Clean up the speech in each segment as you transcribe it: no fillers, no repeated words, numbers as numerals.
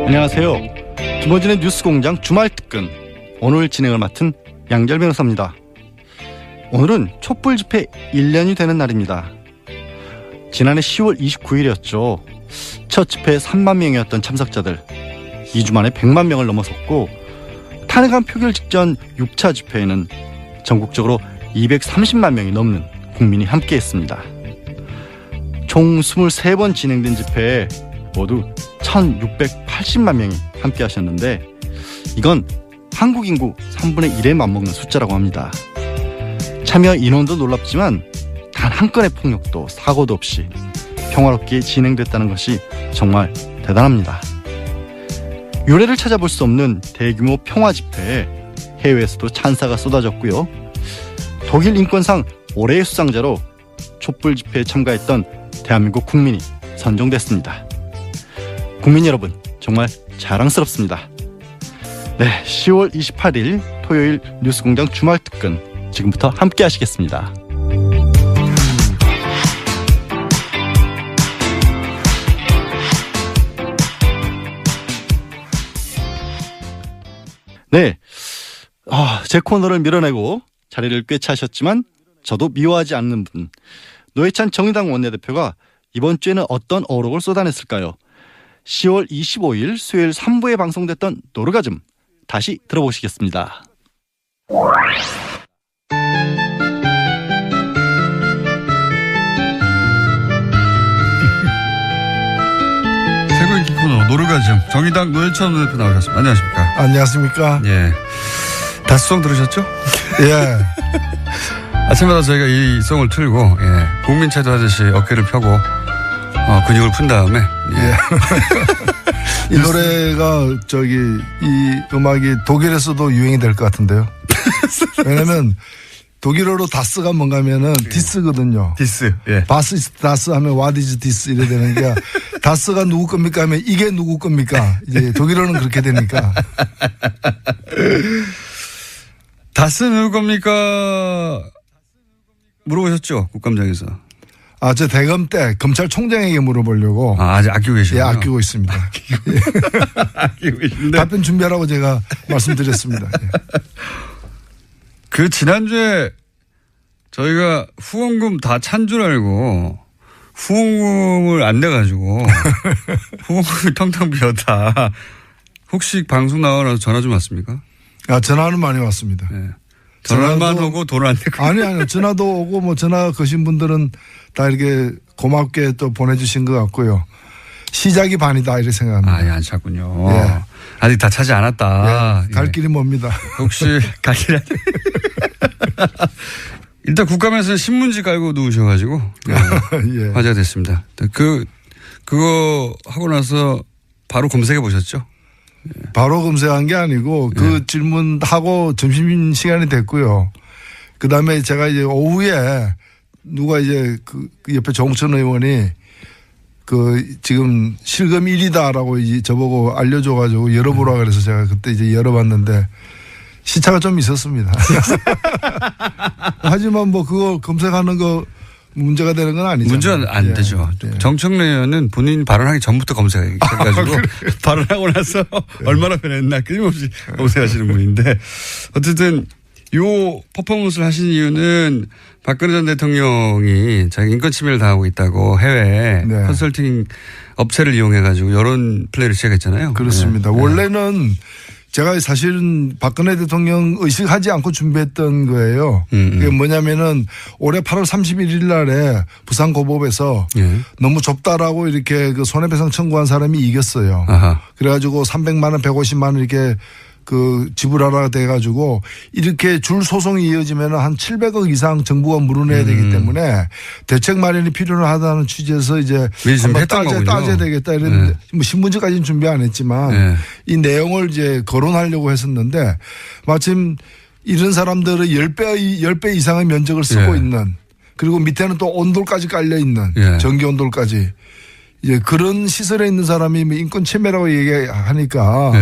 안녕하세요. 김어준의 뉴스공장 주말특근, 오늘 진행을 맡은 양결 변호사입니다. 오늘은 촛불 집회 1년이 되는 날입니다. 지난해 10월 29일이었죠. 첫 집회에 3만 명이었던 참석자들 2주 만에 100만 명을 넘어섰고, 탄핵안 표결 직전 6차 집회에는 전국적으로 230만 명이 넘는 국민이 함께했습니다. 총 23번 진행된 집회에 모두 1680만 명이 함께 하셨는데, 이건 한국 인구 3분의 1에 맞먹는 숫자라고 합니다. 참여 인원도 놀랍지만 단 한 건의 폭력도 사고도 없이 평화롭게 진행됐다는 것이 정말 대단합니다. 유례를 찾아볼 수 없는 대규모 평화 집회에 해외에서도 찬사가 쏟아졌고요. 독일 인권상 올해의 수상자로 촛불 집회에 참가했던 대한민국 국민이 선정됐습니다. 국민 여러분, 정말 자랑스럽습니다. 네, 10월 28일 토요일 뉴스공장 주말특근, 지금부터 함께 하시겠습니다. 네, 제 코너를 밀어내고 자리를 꿰차셨지만 저도 미워하지 않는 분, 노회찬 정의당 원내대표가 이번 주에는 어떤 어록을 쏟아냈을까요? 10월 25일 수요일 3부에 방송됐던 노르가즘, 다시 들어보시겠습니다. 최고 인기 코너 노르가즘, 정의당 노회찬 원내대표 나오셨습니다. 안녕하십니까? 안녕하십니까? 예. 다스송 들으셨죠? 예. 아침마다 저희가 이 송을 틀고, 예, 국민체조 하듯이 어깨를 펴고 근육을 푼 다음에, 예. 이 노래가 이 음악이 독일에서도 유행이 될 것 같은데요. 왜냐면 독일어로 다스가 뭔가 하면은 디스거든요. 디스. 예. 바스 이스 다스 하면 what is this 이래 되는 게, 다스가 누구 겁니까 하면 이게 누구 겁니까? 이제 독일어는 그렇게 되니까. 다스 누구 겁니까? 물어보셨죠? 국감장에서. 저 대검 때 검찰총장에게 물어보려고. 아직 아끼고 계시군요. 예, 아끼고 있습니다. 아끼고 계신데. 답변 준비하라고 제가 말씀드렸습니다. 예. 그 지난주에 저희가 후원금 다 찬 줄 알고 후원금을 안 내가지고 후원금이 텅텅 비었다. 혹시 방송 나와서 전화 좀 왔습니까? 전화는 많이 왔습니다. 네. 전화만 오고 돈 안 내고. 아니, 전화도 오고 뭐 전화 거신 분들은 다 이렇게 고맙게 또 보내주신 것 같고요. 시작이 반이다 이렇게 생각합니다. 예, 안 찼군요. 예. 아직 다 차지 않았다. 예, 갈 길이 멉니다. 혹시 갈 길이 일단 국감에서 신문지 깔고 누우셔가지고 예. 화제가 됐습니다. 그거 하고 나서 바로 검색해 보셨죠? 바로 검색한 게 아니고 그 질문하고 점심시간이 됐고요. 그 다음에 제가 이제 오후에 누가 이제 그 옆에 정우천 의원이 지금 실검 1위다라고 이제 저보고 알려줘가지고 열어보라 그래서 제가 그때 이제 열어봤는데 시차가 좀 있었습니다. 하지만 뭐 그거 검색하는 거 문제가 되는 건 아니죠. 문제는 안 되죠. 예. 정청래 의원은 본인 발언하기 전부터 검색해가지고 발언하고 나서 얼마나 변했나 끊임없이 검색하시는 분인데, 어쨌든 요 퍼포먼스를 하신 이유는 박근혜 전 대통령이 자기 인권 침해를 당하고 있다고 해외 컨설팅 업체를 이용해가지고 여론 플레이를 시작했잖아요. 그렇습니다. 네. 원래는 제가 사실은 박근혜 대통령 의식하지 않고 준비했던 거예요. 그게 뭐냐면은 올해 8월 31일 날에 부산고법에서 너무 좁다라고 이렇게 그 손해배상 청구한 사람이 이겼어요. 아하. 그래가지고 300만 원, 150만 원 이렇게 지불하라 돼가지고 이렇게 줄 소송이 이어지면 한 700억 이상 정부가 물어내야 되기 때문에 대책 마련이 필요하다는 취지에서 이제 한번 따져야 되겠다 이런 뭐 신문지까지는 준비 안 했지만 이 내용을 이제 거론하려고 했었는데, 마침 이런 사람들은 10배 이상의 면적을 쓰고 있는, 그리고 밑에는 또 온돌까지 깔려 있는 전기 온돌까지, 이제 그런 시설에 있는 사람이 인권 침해라고 얘기하니까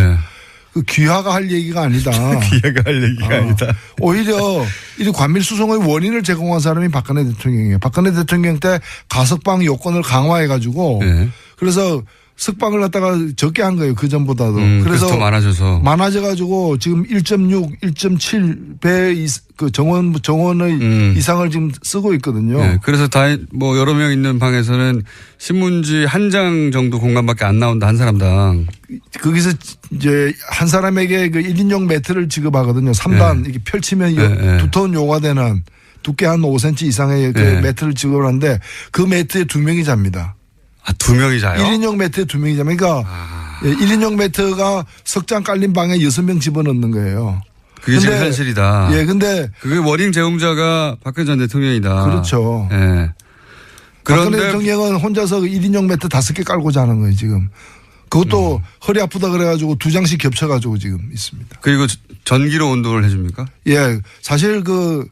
그 귀하가 할 얘기가 아니다. 귀하가 할 얘기가 아니다. 오히려 이 관밀 수송의 원인을 제공한 사람이 박근혜 대통령이에요. 박근혜 대통령 때 가석방 요건을 강화해가지고 네. 그래서 석방을 갖다가 적게 한 거예요. 그 전보다도. 그래서 더 많아져가지고 지금 1.6, 1.7배 그 정원의 이상을 지금 쓰고 있거든요. 네. 그래서 뭐 여러 명 있는 방에서는 신문지 한 장 정도 공간밖에 안 나온다. 한 사람당. 거기서 이제 한 사람에게 그 1인용 매트를 지급하거든요. 3단 네. 이렇게 펼치면 네. 두터운 요가 되는 두께 한 5cm 이상의 그 네. 매트를 지급을 하는데 그 매트에 2명이 잡니다. 아, 2명이 자요? 1인용 매트에 2명이 잡니다. 그러니까 1인용 매트가 석장 깔린 방에 6명 집어넣는 거예요. 그게 지금 현실이다. 예, 근데. 그게 워딩 제공자가 박근혜 전 대통령이다. 그렇죠. 예. 박근혜 대통령은 혼자서 1인용 매트 5개 깔고 자는 거예요, 지금. 그것도 허리 아프다 그래가지고 2장씩 겹쳐가지고 지금 있습니다. 그리고 전기로 온도를 해줍니까? 예. 사실 그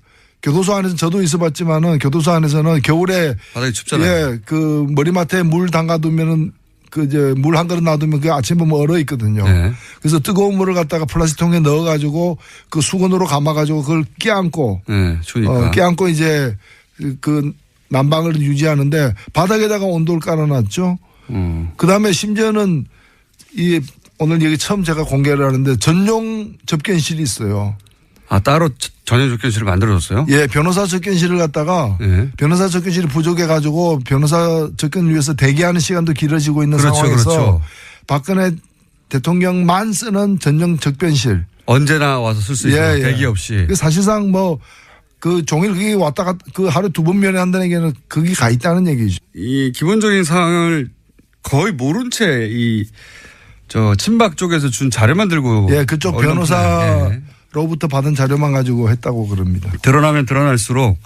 교도소 안에서 저도 있어봤지만은 교도소 안에서는 겨울에 바닥이 춥잖아요. 예, 그 머리맡에 물 담가두면은 그 이제 물 한 그릇 놔두면 그 아침에 보면 얼어 있거든요. 네. 그래서 뜨거운 물을 갖다가 플라스틱통에 넣어가지고 그 수건으로 감아가지고 그걸 끼안고, 네, 추우니까. 끼안고 이제 그 난방을 유지하는데 바닥에다가 온도를 깔아놨죠. 그 다음에 심지어는 이 오늘 여기 처음 제가 공개를 하는데 전용 접견실이 있어요. 아, 따로 전용 접견실을 만들어줬어요? 예, 변호사 접견실을 갖다가 네. 변호사 접견실이 부족해가지고 변호사 접견을 위해서 대기하는 시간도 길어지고 있는 그렇죠, 상황에서 그렇죠. 박근혜 대통령만 쓰는 전용 접견실. 언제나 와서 쓸 수 있어요. 예. 대기 없이. 사실상 뭐 그 종일 그게 왔다가 그 하루 2번 면회한다는 얘기는 거기 가 있다는 얘기죠. 이 기본적인 사항을 거의 모른 채 저 친박 쪽에서 준 자료만 들고. 예, 그쪽 변호사로부터 받은 자료만 가지고 했다고 그럽니다. 드러나면 드러날수록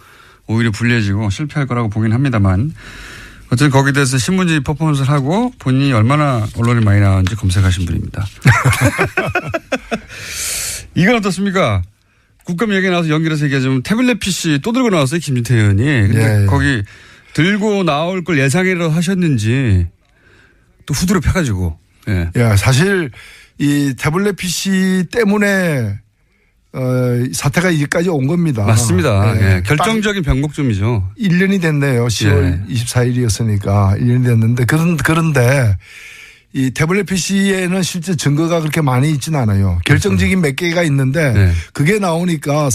오히려 불리해지고 실패할 거라고 보긴 합니다만 어쨌든 거기에 대해서 신문지 퍼포먼스를 하고 본인이 얼마나 언론에 많이 나왔는지 검색하신 분입니다. 이건 어떻습니까? 국감 얘기 나와서 연결해서 얘기하자면 태블릿 PC 또 들고 나왔어요. 김진태 의원이. 근데 예. 거기 들고 나올 걸 예상이라도 하셨는지 또 후드로 펴가지고. 예. 야, 사실 이 태블릿 PC 때문에 사태가 여기까지 온 겁니다. 맞습니다. 예. 예. 결정적인 변곡점이죠. 1년이 됐네요. 10월 24일이었으니까 1년이 됐는데 그런데 이 태블릿 PC에는 실제 증거가 그렇게 많이 있지는 않아요. 결정적인 몇 개가 있는데 네. 그게 나오니까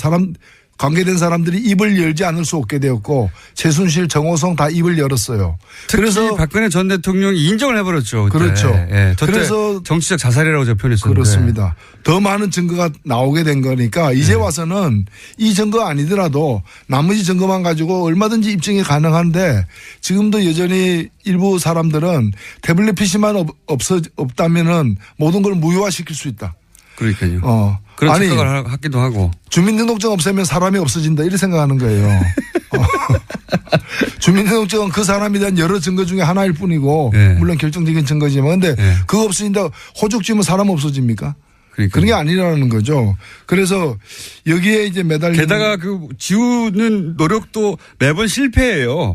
관계된 사람들이 입을 열지 않을 수 없게 되었고 최순실, 정호성 다 입을 열었어요. 특히 그래서 박근혜 전 대통령이 인정을 해버렸죠. 그때. 그렇죠. 예. 그래서 정치적 자살이라고 제가 표현했었는데. 그렇습니다. 더 많은 증거가 나오게 된 거니까 이제 와서는 이 증거 아니더라도 나머지 증거만 가지고 얼마든지 입증이 가능한데 지금도 여전히 일부 사람들은 태블릿 PC만 없다면은 모든 걸 무효화시킬 수 있다. 그러니까요. 그런 생각을 하기도 하고. 주민등록증 없애면 사람이 없어진다 이렇게 생각하는 거예요. 주민등록증은 그 사람에 대한 여러 증거 중에 하나일 뿐이고 네. 물론 결정적인 증거지만 근데 네. 그거 없어진다 호적 지으면 사람 없어집니까? 그러니까요. 그런 게 아니라는 거죠. 그래서 여기에 이제 매달리는 게다가 그 지우는 노력도 매번 실패해요.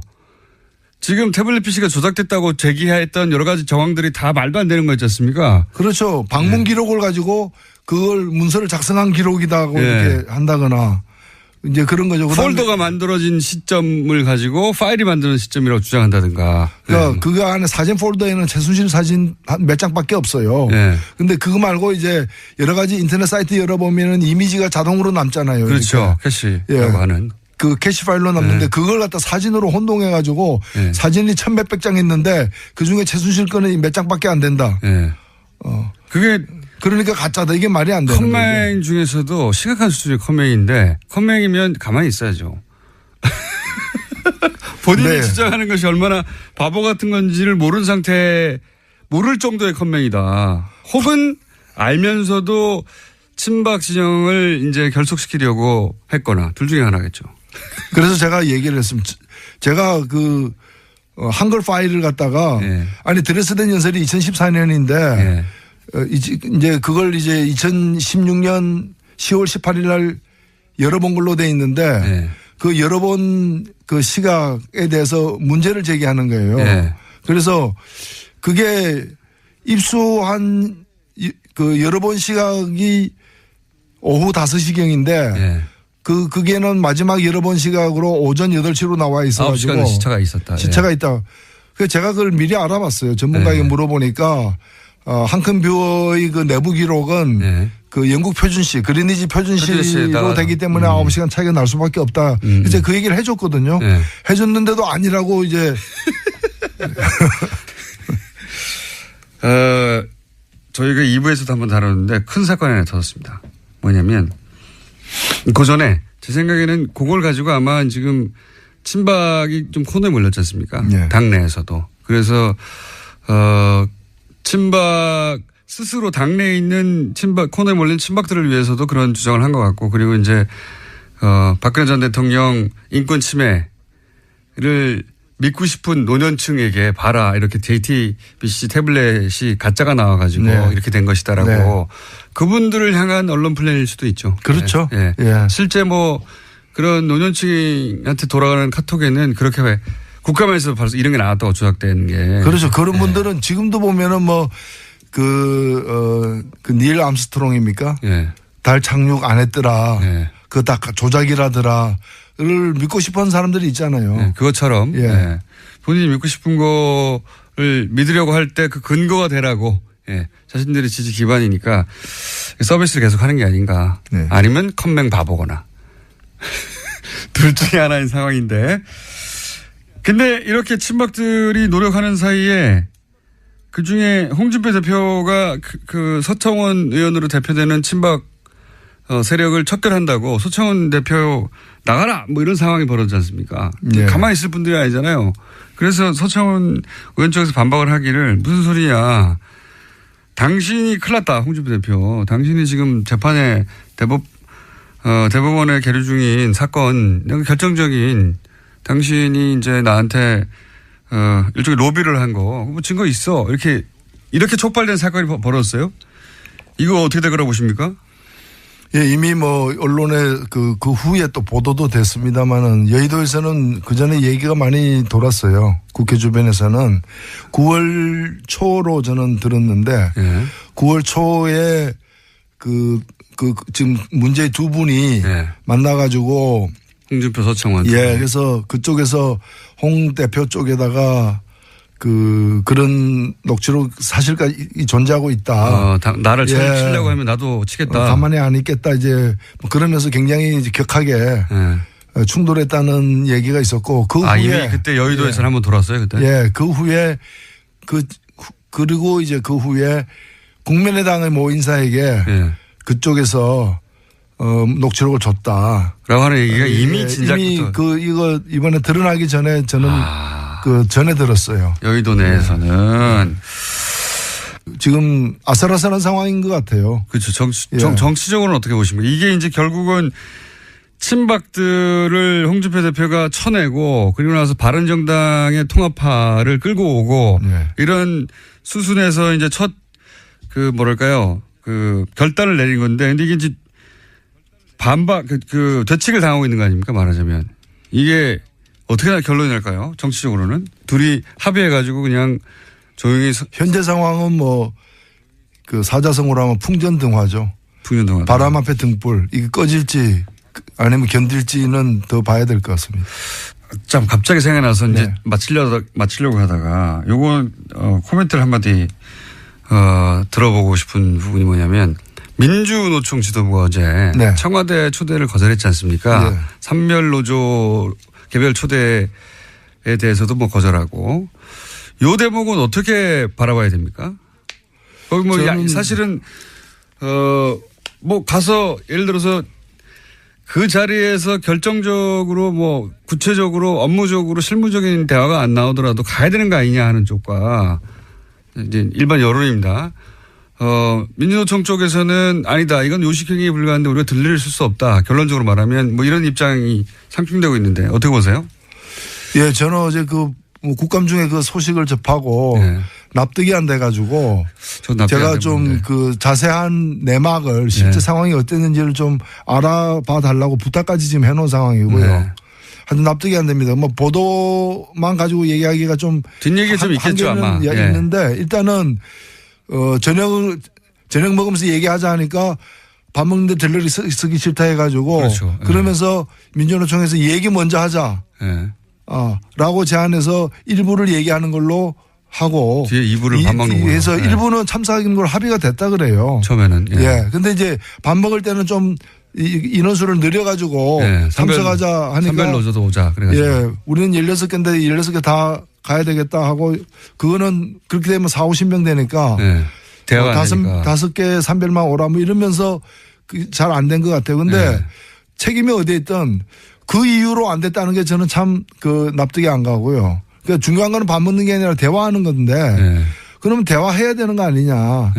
지금 태블릿 PC가 조작됐다고 제기했던 여러 가지 정황들이 다 말도 안 되는 거 있지 않습니까? 그렇죠. 방문 기록을 가지고 그걸 문서를 작성한 기록이다고 이렇게 한다거나 이제 그런 거죠. 폴더가 만들어진 시점을 가지고 파일이 만드는 시점이라고 주장한다든가. 그러니까 그거 안에 사진 폴더에는 최순실 사진 한 몇 장밖에 없어요. 근데 그거 말고 이제 여러 가지 인터넷 사이트 열어보면은 이미지가 자동으로 남잖아요. 그렇죠. 캐시라고 하는. 그 캐시 파일로 남는데 그걸 갖다 사진으로 혼동해 가지고 사진이 1,000몇백 장 있는데 그중에 최순실 거는 몇 장밖에 안 된다. 그게 그러니까 가짜다. 이게 말이 안 되는 거죠. 컴맹 중에서도 심각한 수준의 컴맹인데 컴맹이면 가만히 있어야죠. 본인이 주장하는 것이 얼마나 바보 같은 건지를 모르는 상태에 모를 정도의 컴맹이다. 혹은 알면서도 친박 진영을 이제 결속시키려고 했거나 둘 중에 하나겠죠. 그래서 제가 얘기를 했습니다. 제가 그 한글 파일을 갖다가 아니 드레스덴 연설이 2014년인데 이제 그걸 이제 2016년 10월 18일 날 열어본 걸로 돼 있는데 그 열어본 그 시각에 대해서 문제를 제기하는 거예요. 그래서 그게 입수한 그 여러 번 시각이 오후 5시경인데 예. 그게는 마지막 여러 번 시각으로 오전 8시로 나와 있어가지고 9시간 시차가 있었다. 시차가 있다. 그래서 제가 그걸 미리 알아봤어요. 전문가에게 물어보니까 한큰뷰의 그 내부 기록은 그 영국 표준시 그리니지 표준시로 되기 때문에 9시간 차이가 날 수밖에 없다. 이제 그 얘기를 해줬거든요. 해줬는데도 아니라고 이제 저희가 2부에서도 한번 다뤘는데 큰 사건이 하나 터졌습니다. 뭐냐면 그 전에 제 생각에는 그걸 가지고 아마 지금 친박이 좀 코너에 몰렸지 않습니까? 당내에서도. 그래서 친박 스스로 당내에 있는 친박 코너에 몰린 친박들을 위해서도 그런 주장을 한 것 같고 그리고 이제 박근혜 전 대통령 인권 침해를 믿고 싶은 노년층에게 봐라 이렇게 JTBC 태블릿이 가짜가 나와가지고 이렇게 된 것이다라고 그분들을 향한 언론 플랜일 수도 있죠. 그렇죠. 예. 실제 뭐 그런 노년층한테 돌아가는 카톡에는 그렇게 왜 국감에서 벌써 이런 게 나왔다고 조작된 게. 그렇죠. 그런 분들은 지금도 보면은 뭐 닐 암스트롱입니까? 달 착륙 안 했더라. 그거 다 조작이라더라. 를 믿고 싶어 하는 사람들이 있잖아요. 그것처럼 본인이 믿고 싶은 거를 믿으려고 할 때 그 근거가 되라고 자신들의 지지 기반이니까 서비스를 계속 하는 게 아닌가. 아니면 컴맹 바보거나. 둘 중에 하나인 상황인데. 근데 이렇게 친박들이 노력하는 사이에 그중에 홍준표 대표가 그 서청원 의원으로 대표되는 친박 세력을 척결한다고 서청원 대표 나가라 뭐 이런 상황이 벌어지지 않습니까? 가만히 있을 분들이 아니잖아요. 그래서 서청원 의원 쪽에서 반박을 하기를 무슨 소리야. 당신이 큰일 났다 홍준표 대표. 당신이 지금 재판에 대법원에 계류 중인 사건 결정적인 당신이 이제 나한테 일종의 로비를 한 거 뭐 증거 있어. 이렇게 촉발된 사건이 벌어졌어요. 이거 어떻게 될 거라고 보십니까? 예, 이미 뭐 언론에 그 후에 또 보도도 됐습니다만은 여의도에서는 그 전에 얘기가 많이 돌았어요. 국회 주변에서는 9월 초로 저는 들었는데 9월 초에 지금 문제의 두 분이 만나가지고 홍준표 서청원. 그래서 그쪽에서 홍 대표 쪽에다가 그런 녹취록 사실까지 존재하고 있다. 나를 치려고 하면 나도 치겠다. 가만히 안 있겠다. 이제 뭐 그러면서 굉장히 이제 격하게 충돌했다는 얘기가 있었고 그 후에 이미 그때 여의도에서 한번 돌았어요 그때. 그 후에 그리고 이제 그 후에 국민의당의 모 인사에게 그쪽에서 녹취록을 줬다. 라고 하는 얘기가 이미 진작부터. 이미 이거 이번에 드러나기 전에 저는 전에 들었어요. 여의도 내에서는. 지금 아슬아슬한 상황인 것 같아요. 그렇죠. 정치적으로는 어떻게 보십니까? 이게 이제 결국은 친박들을 홍준표 대표가 쳐내고 그리고 나서 바른정당의 통합파를 끌고 오고 이런 수순에서 이제 첫 결단을 내린 건데 근데 이게 이제 되책을 당하고 있는 거 아닙니까? 말하자면. 이게 어떻게 결론이 날까요? 정치적으로는. 둘이 합의해가지고 그냥 조용히. 현재 상황은 뭐 사자성어로 하면 풍전등화죠. 풍전등화. 바람 앞에 등불. 이게 꺼질지 아니면 견딜지는 더 봐야 될 것 같습니다. 참 갑자기 생각나서 이제 마치려고 하다가 요건 코멘트를 한마디 들어보고 싶은 부분이 뭐냐면 민주노총 지도부가 어제 청와대 초대를 거절했지 않습니까? 산멸노조 개별 초대에 대해서도 뭐 거절하고 요 대목은 어떻게 바라봐야 됩니까? 거기 뭐 사실은 뭐 가서 예를 들어서 그 자리에서 결정적으로 뭐 구체적으로 업무적으로 실무적인 대화가 안 나오더라도 가야 되는 거 아니냐 하는 쪽과 이제 일반 여론입니다. 민주노총 쪽에서는 아니다. 이건 요식행위에 불과한데 우리가 들릴 수 없다. 결론적으로 말하면 뭐 이런 입장이 상충되고 있는데 어떻게 보세요? 예, 저는 어제 국감 중에 그 소식을 접하고 납득이 안 돼가지고 제가 좀 자세한 내막을 실제 상황이 어땠는지를 좀 알아봐 달라고 부탁까지 지금 해놓은 상황이고요. 하여튼 납득이 안 됩니다. 뭐 보도만 가지고 얘기하기가 좀 뒷얘기 좀 있겠죠 아마. 있는데 일단은 저녁을 저녁 먹으면서 얘기하자 하니까 밥 먹는데 델러리 쓰기 싫다 해가지고 그렇죠. 그러면서 민주노총에서 얘기 먼저 하자. 네. 라고 제안해서 일부를 얘기하는 걸로 하고 뒤에 2부를 밥 먹는 걸로 해서 일부는 참석하는 걸 합의가 됐다 그래요. 처음에는. 예. 근데 이제 밥 먹을 때는 좀 인원수를 늘려가지고 참석하자 하니까 선별 노조도 오자. 그래가지고. 예. 우리는 16개인데 16개 다 가야 되겠다 하고 그거는 그렇게 되면 40-50명 되니까 대화가 안 되니까. 5개 산별만 오라 뭐 이러면서 잘 안 된 것 같아요. 근데 책임이 어디에 있든 그 이유로 안 됐다는 게 저는 참 납득이 안 가고요. 그러니까 중요한 거는 밥 먹는 게 아니라 대화하는 건데 그러면 대화해야 되는 거 아니냐.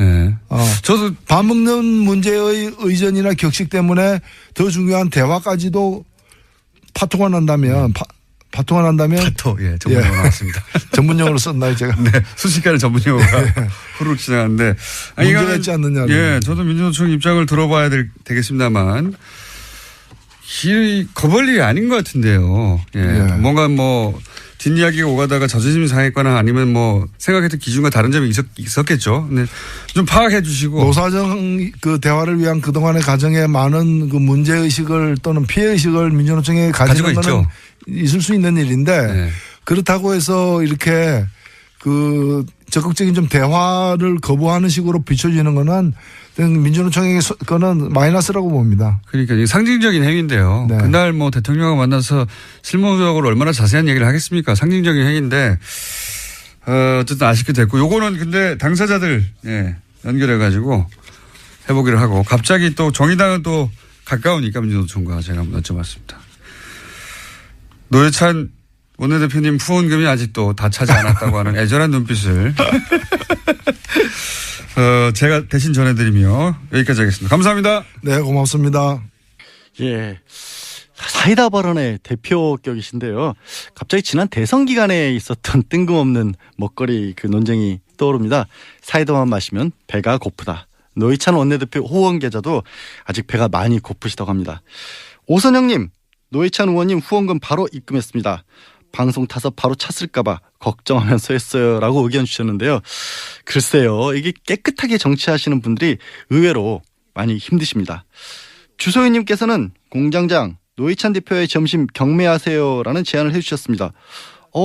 저도 밥 먹는 문제의 의전이나 격식 때문에 더 중요한 대화까지도 파토가 난다면 파토가 난다면 파토 전문용어 나왔습니다. 전문용어로 썼나요 제가? 네. 순식간에 전문용어가 후루룩 지나갔는데 문제가 있지 않느냐. 저도 민주노총 입장을 들어봐야 되겠습니다만 이 거벌 일이 아닌 것 같은데요. 뭔가 뭐 뒷이야기가 오가다가 자존심 상했거나 아니면 뭐 생각했던 기준과 다른 점이 있었겠죠. 근데 좀 파악해 주시고. 노사정 대화를 위한 그동안의 과정에 많은 문제의식을 또는 피해의식을 민주노총에 가지고 있죠. 있을 수 있는 일인데 그렇다고 해서 이렇게 적극적인 좀 대화를 거부하는 식으로 비춰지는 거는 민주노총에게 그거는 마이너스라고 봅니다. 그러니까 상징적인 행위인데요. 그날 뭐 대통령과 만나서 실무적으로 얼마나 자세한 얘기를 하겠습니까? 상징적인 행위인데 어쨌든 아쉽게 됐고 요거는 근데 당사자들 연결해 가지고 해보기를 하고 갑자기 또 정의당은 또 가까우니까 민주노총과 제가 한번 여쭤봤습니다. 노회찬 원내대표님 후원금이 아직도 다 차지 않았다고 하는 애절한 눈빛을 제가 대신 전해드리며 여기까지 하겠습니다. 감사합니다. 네, 고맙습니다. 예. 사이다 발언의 대표격이신데요. 갑자기 지난 대선 기간에 있었던 뜬금없는 먹거리 논쟁이 떠오릅니다. 사이다만 마시면 배가 고프다. 노회찬 원내대표 후원 계좌도 아직 배가 많이 고프시다고 합니다. 오선영님, 노회찬 의원님 후원금 바로 입금했습니다. 방송 타서 바로 찼을까봐 걱정하면서 했어요. 라고 의견 주셨는데요. 글쎄요. 이게 깨끗하게 정치하시는 분들이 의외로 많이 힘드십니다. 주소희님께서는 공장장 노회찬 대표의 점심 경매하세요. 라는 제안을 해주셨습니다.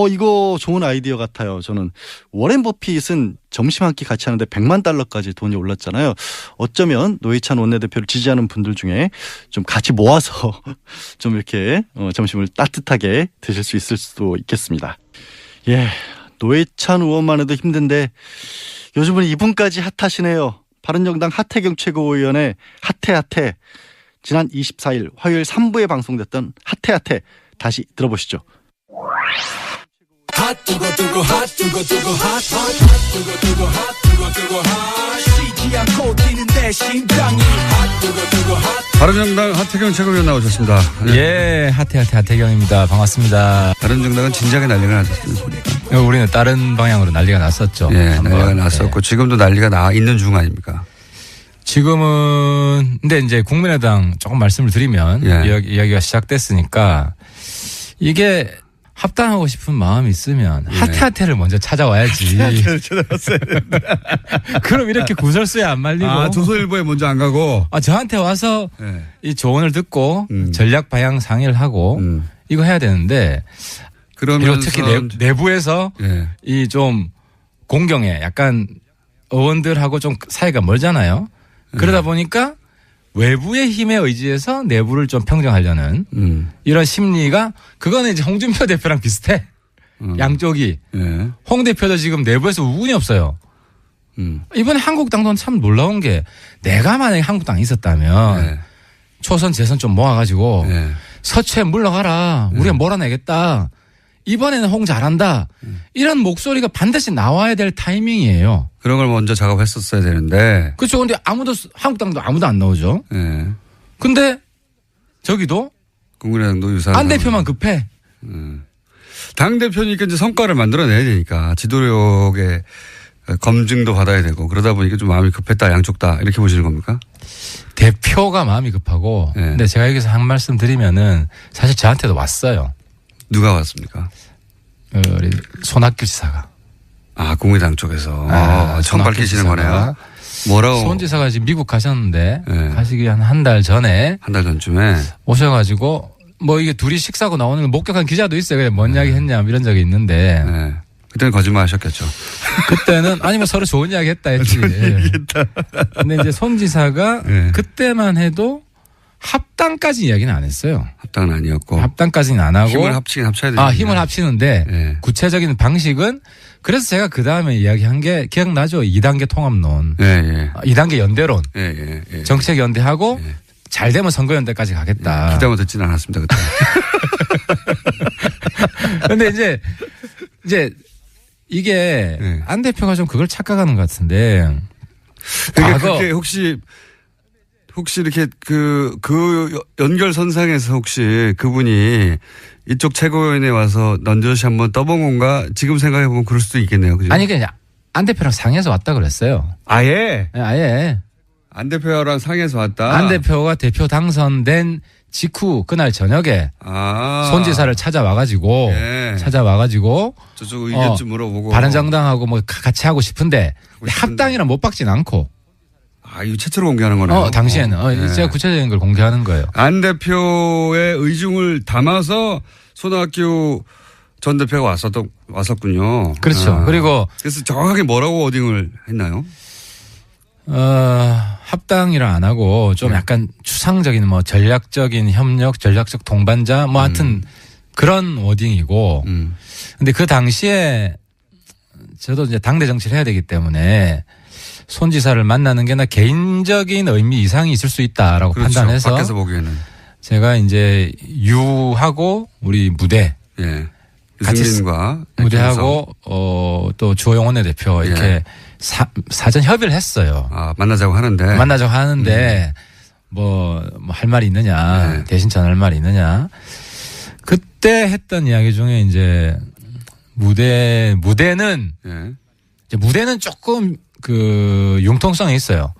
이거 좋은 아이디어 같아요. 저는 워렌 버핏은 점심 한 끼 같이 하는데 $1,000,000까지 돈이 올랐잖아요. 어쩌면 노회찬 원내대표를 지지하는 분들 중에 좀 같이 모아서 좀 이렇게 점심을 따뜻하게 드실 수 있을 수도 있겠습니다. 예, 노회찬 의원만 해도 힘든데 요즘은 이분까지 핫하시네요. 바른정당 하태경 최고위원의 핫해 지난 24일 화요일 3부에 방송됐던 핫해 다시 들어보시죠. 바른정당 하태경 최고위원 나오셨습니다. 예, 하태경입니다. 반갑습니다. 바른정당은 진작에 난리가 났습니다. 우리는 다른 방향으로 난리가 났었죠. 예, 난리가 났었고 지금도 난리가 나 있는 중 아닙니까? 지금은 근데 이제 국민의당 조금 말씀을 드리면 이야기가 시작됐으니까 이게 합당하고 싶은 마음이 있으면 하태를 먼저 찾아와야지. 하태를 찾아왔어야 된다. 그럼 이렇게 구설수에 안 말리고. 조선일보에 먼저 안 가고. 저한테 와서 이 조언을 듣고 전략 방향 상의를 하고 이거 해야 되는데. 그리고 특히 내부에서 이 좀 공경에 약간 의원들하고 좀 사이가 멀잖아요. 그러다 보니까 외부의 힘에 의지해서 내부를 좀 평정하려는 이런 심리가 그거는 이제 홍준표 대표랑 비슷해. 양쪽이. 홍 대표도 지금 내부에서 우군이 없어요. 이번에 한국당도 참 놀라운 게 내가 만약에 한국당에 있었다면 초선 재선 좀 모아가지고 서초에 물러가라. 우리가 몰아내겠다. 이번에는 홍 잘한다. 이런 목소리가 반드시 나와야 될 타이밍이에요. 그런 걸 먼저 작업했었어야 되는데. 그렇죠. 근데 한국당도 아무도 안 나오죠. 근데 저기도 국민의당도 유사한. 안 대표만 급해. 당 대표니까 이제 성과를 만들어내야 되니까 지도력의 검증도 받아야 되고 그러다 보니까 좀 마음이 급했다 양쪽 다 이렇게 보시는 겁니까? 대표가 마음이 급하고. 근데 제가 여기서 한 말씀 드리면은 사실 저한테도 왔어요. 누가 왔습니까? 우리 손학규 지사가. 국민의당 쪽에서 처음 밝히시는 거네요. 뭐라고? 손 지사가 지금 미국 가셨는데 네. 가시기 한 달 전에. 한 달 전쯤에. 오셔가지고 뭐 이게 둘이 식사하고 나오는 걸 목격한 기자도 있어요. 그래 뭔 이야기 했냐 이런 적이 있는데. 네. 그때는 거짓말 하셨겠죠. 그때는 아니면 서로 좋은 이야기 했다 했지. 좋은 이야기 했다. 근데 이제 손 지사가 네. 그때만 해도 합당까지 이야기는 안 했어요. 합당은 아니었고. 합당까지는 안 하고. 힘을 합치긴 합쳐야 되죠. 힘을 합치는데 네. 구체적인 방식은 그래서 제가 그 다음에 이야기한 게 기억나죠? 2단계 통합론. 예, 예. 2단계 연대론. 예, 예, 예. 정책 연대하고 예. 잘 되면 선거 연대까지 가겠다. 기대만 듣지는 않았습니다. 그때. 그런데 이제 이게 네. 안 대표가 좀 그걸 착각하는 것 같은데. 그게 혹시 이렇게 그 연결선상에서 혹시 그분이 이쪽 최고위원회에 와서 넌저시 한번 떠본 건가 지금 생각해보면 그럴 수도 있겠네요. 그죠? 아니 그냥 안 대표랑 상의해서 왔다 그랬어요. 아예? 네, 아예. 안 대표랑 상의해서 왔다? 안 대표가 대표 당선된 직후 그날 저녁에 손 지사를 찾아와가지고 저쪽 의견 좀 물어보고 바른정당하고 뭐 같이 하고 싶은데 합당이랑 못 박진 않고 이거 최초로 공개하는 거네요. 당시에는 네. 제가 구체적인 걸 공개하는 거예요. 안 대표의 의중을 담아서 손학규 전 대표가 왔었군요. 그렇죠. 그리고 그래서 정확하게 뭐라고 워딩을 했나요? 합당이라 안 하고 좀 약간 추상적인 뭐 전략적인 협력, 전략적 동반자 뭐 하여튼 그런 워딩이고. 근데 그 당시에 저도 이제 당대 정치를 해야 되기 때문에 손 지사를 만나는 게 나 개인적인 의미 이상이 있을 수 있다라고 그렇죠. 판단해서 밖에서 보기에는 제가 이제 유하고 우리 무대 예. 유승민과 무대하고 또 주호영 원내대표 이렇게 예. 사전 협의를 했어요. 만나자고 하는데 뭐 할 말이 있느냐 대신 전할 말이 있느냐 그때 했던 이야기 중에 이제 무대는 이제 무대는 조금 그 융통성이 있어요.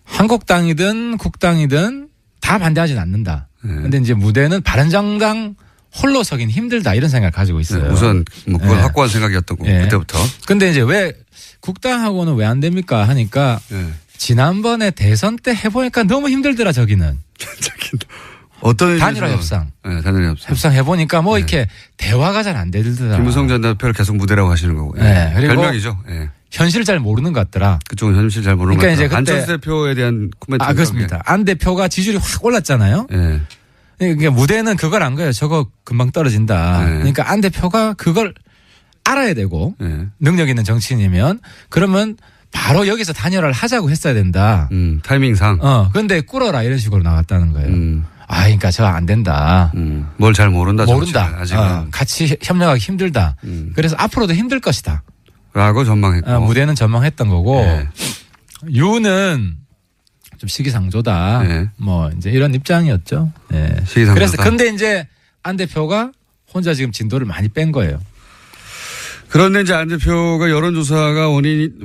한국당이든 국당이든 다 반대하진 않는다. 근데 이제 무대는 바른정당 홀로 서긴 힘들다 이런 생각을 가지고 있어요. 우선 뭐 그건 확고한 생각이었던 거고 그때부터. 근데 이제 왜 국당하고는 왜 안 됩니까 하니까 지난번에 대선 때 해보니까 너무 힘들더라 저기는. 어떤 단일화 협상. 네, 단일화 협상 해보니까 뭐 이렇게 대화가 잘 안 되더라. 김무성 전 대표를 계속 무대라고 하시는 거고. 네. 그리고 별명이죠. 네. 현실을 잘 모르는 것 같더라. 그쪽은 현실 잘 모르는 그러니까 것 같더라. 안철수 대표에 대한 코멘트. 그렇습니다. 안 대표가 지지율이 확 올랐잖아요. 네. 그러니까 무대는 그걸 안 거예요. 저거 금방 떨어진다. 그러니까 안 대표가 그걸 알아야 되고 능력 있는 정치인이면 그러면 바로 여기서 단일화를 하자고 했어야 된다. 타이밍상. 그런데 꿇어라 이런 식으로 나왔다는 거예요. 그러니까 저 안 된다. 뭘 잘 모른다. 아직은. 같이 협력하기 힘들다. 그래서 앞으로도 힘들 것이다. 라고 전망했고. 무대는 전망했던 거고. 유는 좀 시기상조다. 뭐 이제 이런 입장이었죠. 시기상조다. 그래서 근데 이제 안 대표가 혼자 지금 진도를 많이 뺀 거예요. 그런데 이제 안 대표가 여론조사가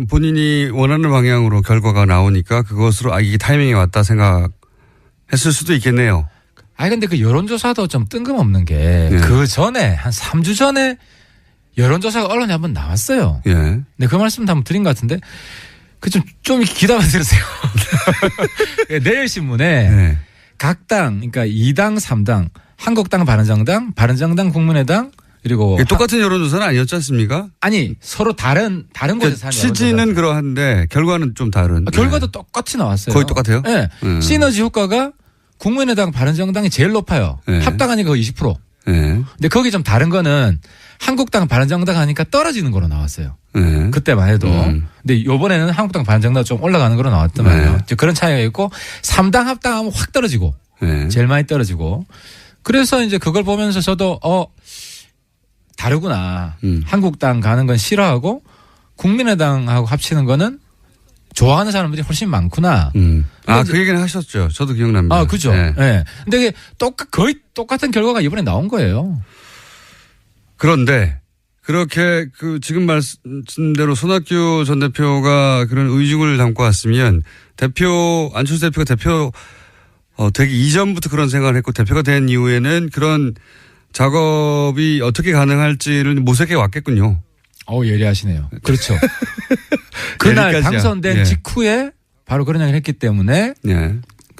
본인이 원하는 방향으로 결과가 나오니까 그것으로 이게 타이밍이 왔다 생각했을 수도 있겠네요. 근데 그 여론조사도 좀 뜬금없는 게 그 전에 한 3주 전에 여론조사가 언론에 한번 나왔어요. 근데 그 말씀도 한번 드린 것 같은데 좀 기다려 들으세요. 내일신문에 각 당, 그러니까 2당, 3당, 한국당, 바른정당, 국민의당 그리고 똑같은 여론조사는 아니었지 않습니까? 아니 서로 다른 곳에서 하는 취지는 그러한데 결과는 좀 다른. 결과도 똑같이 나왔어요. 거의 똑같아요? 네. 시너지 효과가 국민의당, 바른정당이 제일 높아요. 합당하니까 거의 20%. 근데 거기 좀 다른 거는 한국당, 바른정당 하니까 떨어지는 거로 나왔어요. 그때만 해도. 근데 이번에는 한국당, 바른정당 좀 올라가는 거로 나왔단 말이에요. 그런 차이가 있고 3당 합당하면 확 떨어지고 제일 많이 떨어지고. 그래서 이제 그걸 보면서 저도 다르구나. 한국당 가는 건 싫어하고 국민의당하고 합치는 거는 좋아하는 사람들이 훨씬 많구나. 그 얘기는 하셨죠. 저도 기억납니다. 그죠. 근데 이게 거의 똑같은 결과가 이번에 나온 거예요. 그런데 그렇게 지금 말씀대로 손학규 전 대표가 그런 의중을 담고 왔으면 안철수 대표가 대표 되기 이전부터 그런 생각을 했고 대표가 된 이후에는 그런 작업이 어떻게 가능할지를 모색해 왔겠군요. 예리하시네요. 그렇죠. 그날 당선된 직후에 바로 그런 얘기를 했기 때문에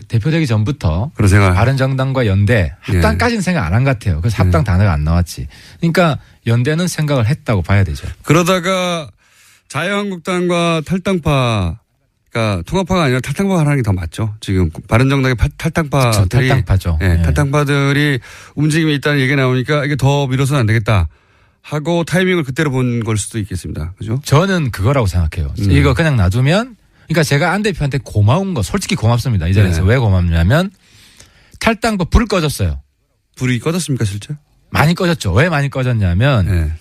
대표되기 전부터 그런 생각. 바른정당과 연대 합당까지는 생각 안 한 것 같아요. 그래서 합당 단어가 안 나왔지. 그러니까 연대는 생각을 했다고 봐야 되죠. 그러다가 자유한국당과 탈당파 그러니까 통합파가 아니라 탈당파가 하는 게 더 맞죠. 지금 바른정당의 탈당파들이. 그렇죠. 탈당파죠. 탈당파들이 움직임이 있다는 얘기가 나오니까 이게 더 밀어서는 안 되겠다 하고 타이밍을 그때로 본 걸 수도 있겠습니다. 그죠? 저는 그거라고 생각해요. 이거 그냥 놔두면 그러니까 제가 안 대표한테 고마운 거 솔직히 고맙습니다. 이 자리에서 왜 고맙냐면 탈당파 불을 꺼졌어요. 불이 꺼졌습니까 실제? 많이 꺼졌죠. 왜 많이 꺼졌냐면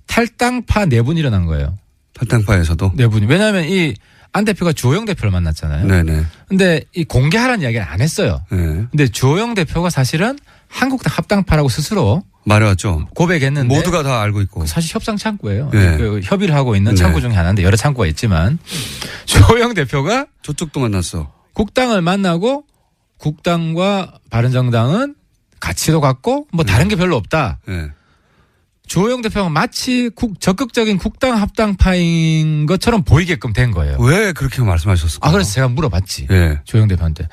탈당파 내분이 일어난 거예요. 탈당파에서도? 내분이. 왜냐하면 이 안 대표가 주호영 대표를 만났잖아요. 네네. 근데 이 공개하라는 이야기는 안 했어요. 근데 주호영 대표가 사실은 한국당 합당파라고 스스로 말해왔죠. 고백했는데 모두가 다 알고 있고. 사실 협상 창구예요. 그 협의를 하고 있는 창구 중에 하나인데 여러 창구가 있지만 주호영 대표가 저쪽도 만났어. 국당을 만나고 국당과 바른정당은 가치도 같고 뭐 다른 게 별로 없다. 주호영 대표가 마치 적극적인 국당 합당파인 것처럼 보이게끔 된 거예요. 왜 그렇게 말씀하셨을까요? 그래서 제가 물어봤지. 주호영 대표한테.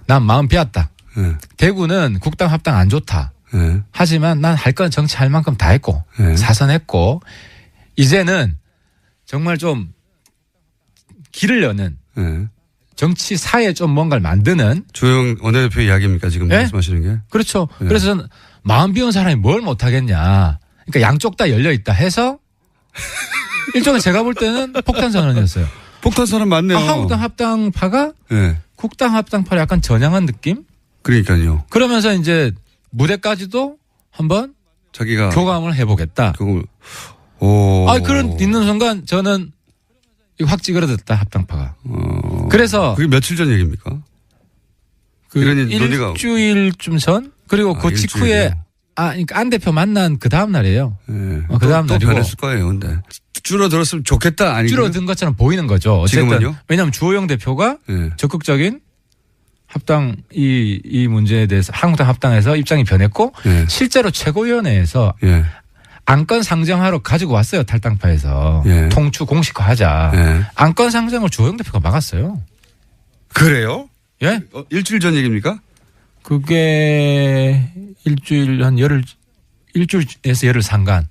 난 마음 비었다. 대구는 국당 합당 안 좋다. 하지만 난 할 건 정치할 만큼 다 했고 사선했고 이제는 정말 좀 길을 여는 정치 사회에 좀 뭔가를 만드는 주호영 원내대표 이야기입니까 지금 말씀하시는 게? 그렇죠. 그래서 저는 마음 비운 사람이 뭘 못하겠냐. 그러니까 양쪽 다 열려 있다 해서 일종의 제가 볼 때는 폭탄 선언이었어요. 폭탄 선언 맞네요. 한국당 합당파가 국당 합당파를 약간 전향한 느낌? 그러니까요. 그러면서 이제 무대까지도 한번 자기가 교감을 해보겠다. 그런 있는 순간 저는 확 찌그러졌다 합당파가. 그래서 그게 며칠 전 얘기입니까? 일주일쯤 전 그리고 그 직후에 그러니까 안 대표 만난 그 다음 날이에요. 그 다음 날이고. 또 변했을 거예요. 근데 줄어들었으면 좋겠다. 아니 줄어든 것처럼 보이는 거죠. 어쨌든 지금은요? 왜냐하면 주호영 대표가 적극적인 합당 이 문제에 대해서 한국당 합당에서 입장이 변했고 실제로 최고위원회에서 안건 상정하러 가지고 왔어요. 탈당파에서 통추 공식화하자. 안건 상정을 주호영 대표가 막았어요. 그래요? 예? 일주일 전 얘기입니까? 그게 일주일 한 일주일에서 열흘 상간.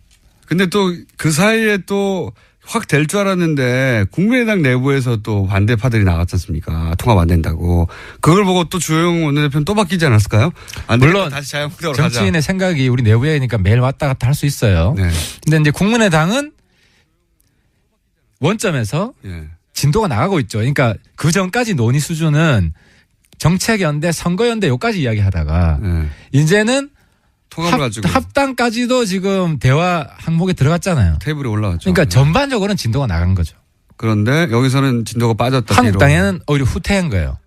근데 또 그 사이에 또 확 될 줄 알았는데 국민의당 내부에서 또 반대파들이 나왔지 않습니까? 통합 안 된다고. 그걸 보고 또 주호영 원내대표는 또 바뀌지 않았을까요? 물론 다시 자유한국당으로 정치인의 가자. 생각이 우리 내부에니까 매일 왔다 갔다 할 수 있어요. 근데 이제 국민의당은 원점에서 진도가 나가고 있죠. 그러니까 그 전까지 논의 수준은 정책연대, 선거연대 요까지 이야기하다가 이제는 합당까지도 지금 대화 항목에 들어갔잖아요. 테이블에 올라왔죠. 그러니까 전반적으로는 진도가 나간 거죠. 그런데 여기서는 진도가 빠졌다. 한국당에는 오히려 후퇴한 거예요.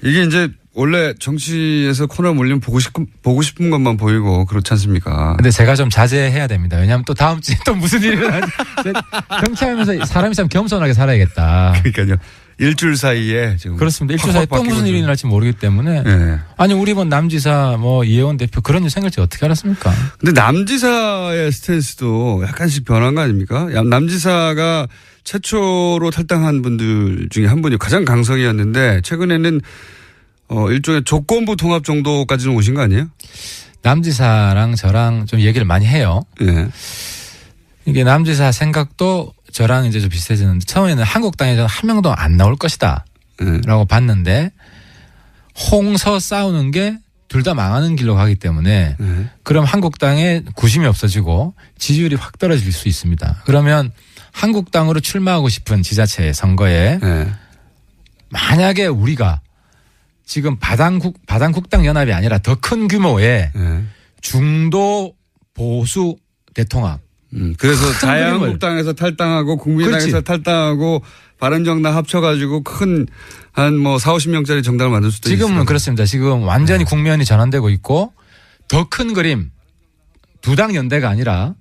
이게 이제 원래 정치에서 코너에 몰리면 보고 싶은 것만 보이고 그렇지 않습니까? 근데 제가 좀 자제해야 됩니다. 왜냐하면 또 다음 주에 또 무슨 일이 일어나지. 정치하면서 사람이 참 겸손하게 살아야겠다. 그러니까요. 일주일 사이에 지금 그렇습니다. 일주일 사이에 또 무슨 일이 일어날지 모르기 때문에 아니 우리 뭐 남지사 뭐 이혜원 대표 그런 일 생길지 어떻게 알았습니까? 근데 남지사의 스탠스도 약간씩 변한 거 아닙니까? 남지사가 최초로 탈당한 분들 중에 한 분이 가장 강성이었는데 최근에는 일종의 조건부 통합 정도까지는 오신 거 아니에요? 남지사랑 저랑 좀 얘기를 많이 해요. 이게 남지사 생각도 저랑 이제 좀 비슷해지는데 처음에는 한국당에서는 한 명도 안 나올 것이다 라고 봤는데 홍서 싸우는 게 둘 다 망하는 길로 가기 때문에 그럼 한국당의 구심이 없어지고 지지율이 확 떨어질 수 있습니다. 그러면 한국당으로 출마하고 싶은 지자체 선거에 만약에 우리가 지금 바당국당 연합이 아니라 더 큰 규모의 중도 보수 대통합 그래서 자유한국당에서 탈당하고 국민의당에서 탈당하고 바른정당 합쳐가지고 큰 한 뭐 40-50명짜리 정당을 만들 수도 있어요. 지금은 그렇습니다. 지금 완전히 국면이 전환되고 있고 더 큰 그림 두 당 연대가 아니라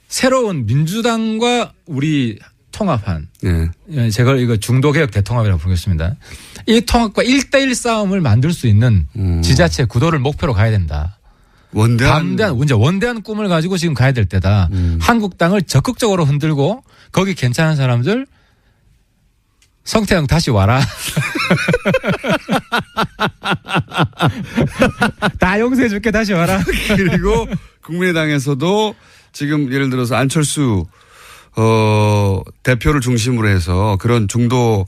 새로운 민주당과 우리 통합한 제가 이거 중도개혁 대통합이라고 부르겠습니다. 이 통합과 1대1 싸움을 만들 수 있는 지자체 구도를 목표로 가야 된다. 원대한 꿈을 가지고 지금 가야 될 때다. 한국당을 적극적으로 흔들고 거기 괜찮은 사람들 성태형 다시 와라. 다 용서해 줄게 다시 와라. 그리고 국민의당에서도 지금 예를 들어서 안철수 대표를 중심으로 해서 그런 중도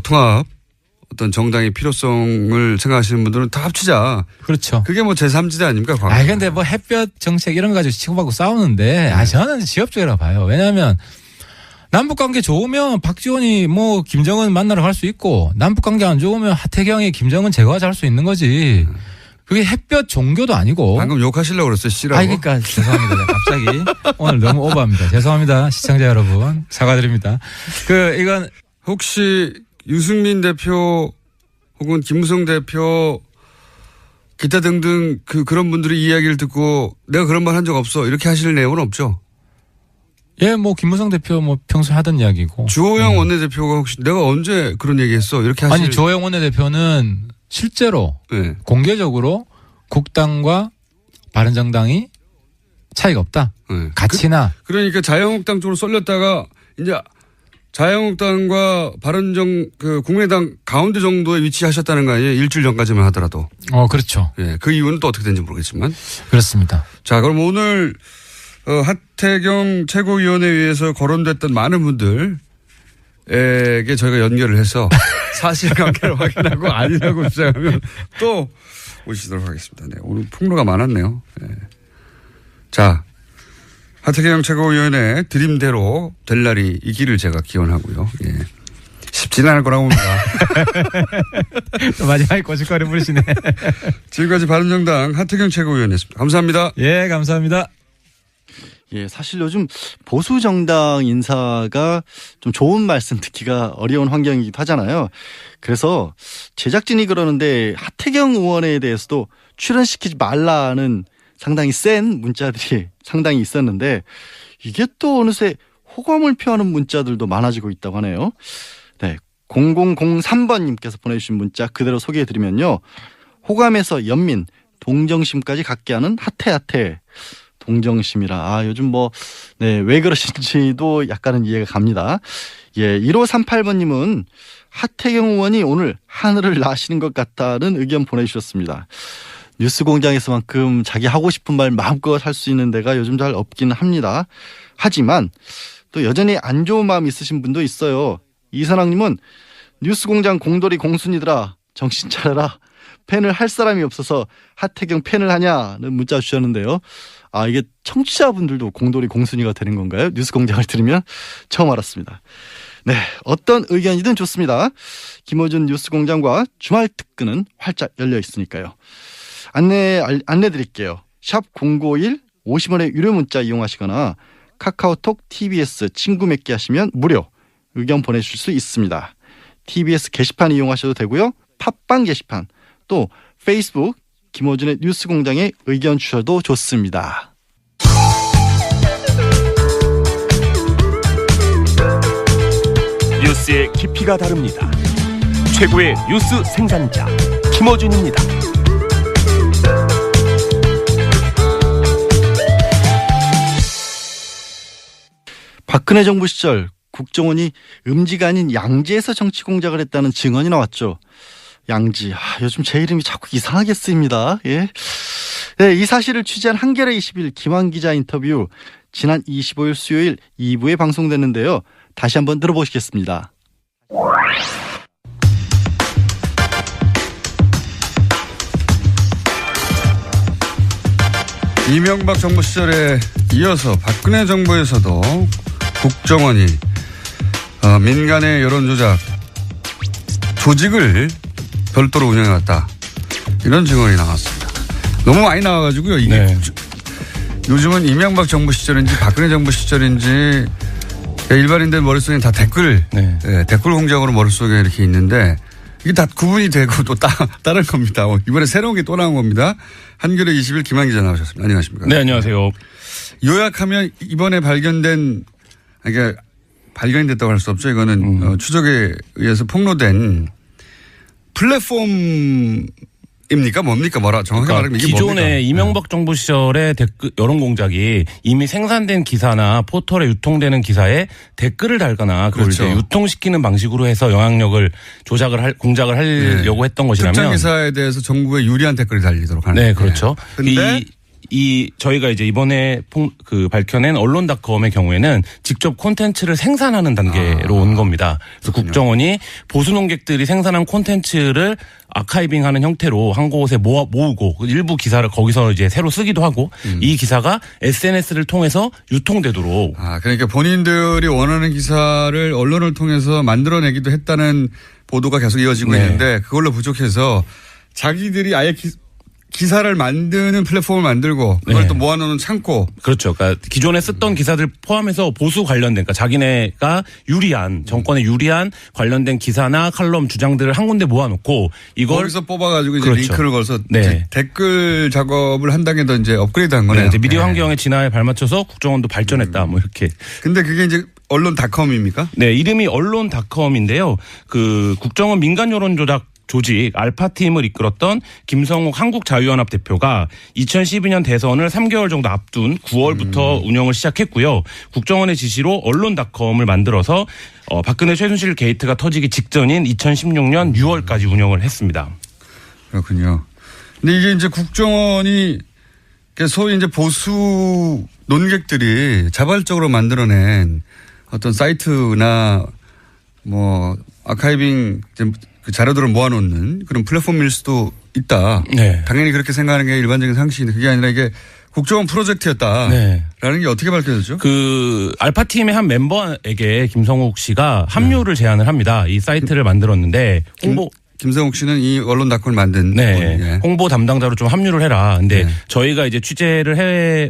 통합 어떤 정당의 필요성을 생각하시는 분들은 다 합치자. 그렇죠. 그게 뭐 제3지대 아닙니까? 아 근데 뭐 햇볕 정책 이런 거 가지고 치고받고 싸우는데 저는 지엽적이라고 봐요. 왜냐하면 남북관계 좋으면 박지원이 뭐 김정은 만나러 갈 수 있고 남북관계 안 좋으면 하태경이 김정은 제거하자 할 수 있는 거지. 그게 햇볕 종교도 아니고. 방금 욕하시려고 그랬어요. 씨라고. 그러니까 죄송합니다. 갑자기 오늘 너무 오버합니다. 죄송합니다. 시청자 여러분 사과드립니다. 이건 혹시 유승민 대표 혹은 김무성 대표 기타 등등 그런 분들이 이야기를 듣고 내가 그런 말 한 적 없어 이렇게 하실 내용은 없죠? 예, 뭐 김무성 대표 뭐 평소에 하던 이야기고. 주호영 원내대표가 혹시 내가 언제 그런 얘기했어 이렇게 하실? 아니 주호영 원내대표는 실제로 네. 공개적으로 국당과 바른정당이 차이가 없다. 네. 가치나. 그러니까 자유한국당 쪽으로 쏠렸다가 이제 자유한국당과 국민의당 가운데 정도에 위치하셨다는 거 아니에요? 일주일 전까지만 하더라도. 그렇죠. 예, 그 이유는 또 어떻게 되는지 모르겠지만. 그렇습니다. 자, 그럼 오늘 하태경 최고위원회의에서 거론됐던 많은 분들에게 저희가 연결을 해서 사실관계를 확인하고 아니라고 주장하면 또 오시도록 하겠습니다. 네, 오늘 폭로가 많았네요. 네. 자, 하태경 최고위원회 드림대로 될 날이 있기를 제가 기원하고요. 예. 쉽지는 않을 거라고 봅니다. 또 마지막에 고춧가루 부르시네. 지금까지 바른정당 하태경 최고위원이었습니다. 감사합니다. 예, 감사합니다. 예, 사실 요즘 보수 정당 인사가 좀 좋은 말씀 듣기가 어려운 환경이기도 하잖아요. 그래서 제작진이 그러는데 하태경 의원에 대해서도 출연시키지 말라는 상당히 센 문자들이 상당히 있었는데 이게 또 어느새 호감을 표하는 문자들도 많아지고 있다고 하네요. 네, 0003번님께서 보내주신 문자 그대로 소개해드리면요. 호감에서 연민, 동정심까지 갖게 하는 하태. 동정심이라. 요즘 왜 그러신지도 약간은 이해가 갑니다. 예, 1538번님은 하태경 의원이 오늘 하늘을 나시는 것 같다는 의견 보내주셨습니다. 뉴스공장에서만큼 자기 하고 싶은 말 마음껏 할 수 있는 데가 요즘 잘 없기는 합니다. 하지만 또 여전히 안 좋은 마음 있으신 분도 있어요. 이선학님은 뉴스공장 공돌이 공순이들아 정신 차려라. 팬을 할 사람이 없어서 하태경 팬을 하냐는 문자 주셨는데요. 이게 청취자분들도 공돌이 공순이가 되는 건가요? 뉴스공장을 들으면 처음 알았습니다. 네, 어떤 의견이든 좋습니다. 김어준 뉴스공장과 주말 특근은 활짝 열려 있으니까요. 안내 드릴게요. 샵 051 50원의 유료 문자 이용하시거나 카카오톡 TBS 친구 맺기 하시면 무료 의견 보내실 수 있습니다. TBS 게시판 이용하셔도 되고요. 팟빵 게시판 또 페이스북 김어준의 뉴스공장에 의견 주셔도 좋습니다. 뉴스의 깊이가 다릅니다. 최고의 뉴스 생산자 김어준입니다. 박근혜 정부 시절 국정원이 음지가 아닌 양지에서 정치 공작을 했다는 증언이 나왔죠. 양지. 요즘 제 이름이 자꾸 이상하게 쓰입니다. 예. 네, 이 사실을 취재한 한겨레 20일 김한 기자 인터뷰 지난 25일 수요일 2부에 방송됐는데요. 다시 한번 들어보시겠습니다. 이명박 정부 시절에 이어서 박근혜 정부에서도 국정원이 민간의 여론조작 조직을 별도로 운영해왔다. 이런 증언이 나왔습니다. 너무 많이 나와가지고요. 이게 네. 요즘은 이명박 정부 시절인지 박근혜 정부 시절인지 일반인들 머릿속에 다 댓글 공작으로 머릿속에 이렇게 있는데 이게 다 구분이 되고 또 다른 겁니다. 이번에 새로운 게 또 나온 겁니다. 한겨레 20일 김한 기자 나오셨습니다. 안녕하십니까? 네, 안녕하세요. 요약하면 이번에 발견이 됐다고 할 수 없죠. 이거는 추적에 의해서 폭로된 플랫폼 입니까 뭡니까 뭐라 정확히 그러니까 말하면 이게 기존에 뭡니까? 이명박 정부 시절에 댓글 여론 공작이 이미 생산된 기사나 포털에 유통되는 기사에 댓글을 달거나 그걸 그렇죠. 이제 유통시키는 방식으로 해서 영향력을 공작을 하려고 했던 것이라면 특정 기사에 대해서 정부에 유리한 댓글이 달리도록 하는. 네, 그렇죠. 근데 저희가 이제 이번에 밝혀낸 언론닷컴의 경우에는 직접 콘텐츠를 생산하는 단계로 온 겁니다. 그래서 국정원이 보수 논객들이 생산한 콘텐츠를 아카이빙하는 형태로 한 곳에 모으고 일부 기사를 거기서 이제 새로 쓰기도 하고 이 기사가 SNS를 통해서 유통되도록. 그러니까 본인들이 원하는 기사를 언론을 통해서 만들어내기도 했다는 보도가 계속 이어지고 네. 있는데 그걸로 부족해서 자기들이 아예 기사를 만드는 플랫폼을 만들고 그걸 네. 또 모아놓는 창고. 그렇죠. 그러니까 기존에 썼던 기사들 포함해서 보수 관련된, 그러니까 자기네가 유리한 정권에 유리한 관련된 기사나 칼럼 주장들을 한 군데 모아놓고 이걸 거기서 뽑아가지고 이제 그렇죠. 링크를 걸어서 네. 댓글 작업을 한 단계 더 이제 업그레이드한 거네요. 네, 이제 미디어 환경의 진화에 발맞춰서 국정원도 발전했다. 뭐 이렇게. 근데 그게 이제 언론닷컴입니까? 네, 이름이 언론닷컴인데요. 그 국정원 민간 여론 조작 조직 알파팀을 이끌었던 김성욱 한국자유연합 대표가 2012년 대선을 3개월 정도 앞둔 9월부터 운영을 시작했고요. 국정원의 지시로 언론닷컴을 만들어서 박근혜 최순실 게이트가 터지기 직전인 2016년 6월까지 운영을 했습니다. 그렇군요. 근데 이게 이제 국정원이 소위 이제 보수 논객들이 자발적으로 만들어낸 어떤 사이트나 뭐 아카이빙 그 자료들을 모아놓는 그런 플랫폼일 수도 있다. 네. 당연히 그렇게 생각하는 게 일반적인 상식인데 그게 아니라 이게 국정원 프로젝트였다라는 네. 게 어떻게 밝혀졌죠? 그 알파팀의 한 멤버에게 김성욱 씨가 합류를 제안을 합니다. 이 사이트를 만들었는데 김성욱 씨는 이 언론닷컴을 만든 네. 예. 홍보 담당자로 좀 합류를 해라. 근데 네. 저희가 이제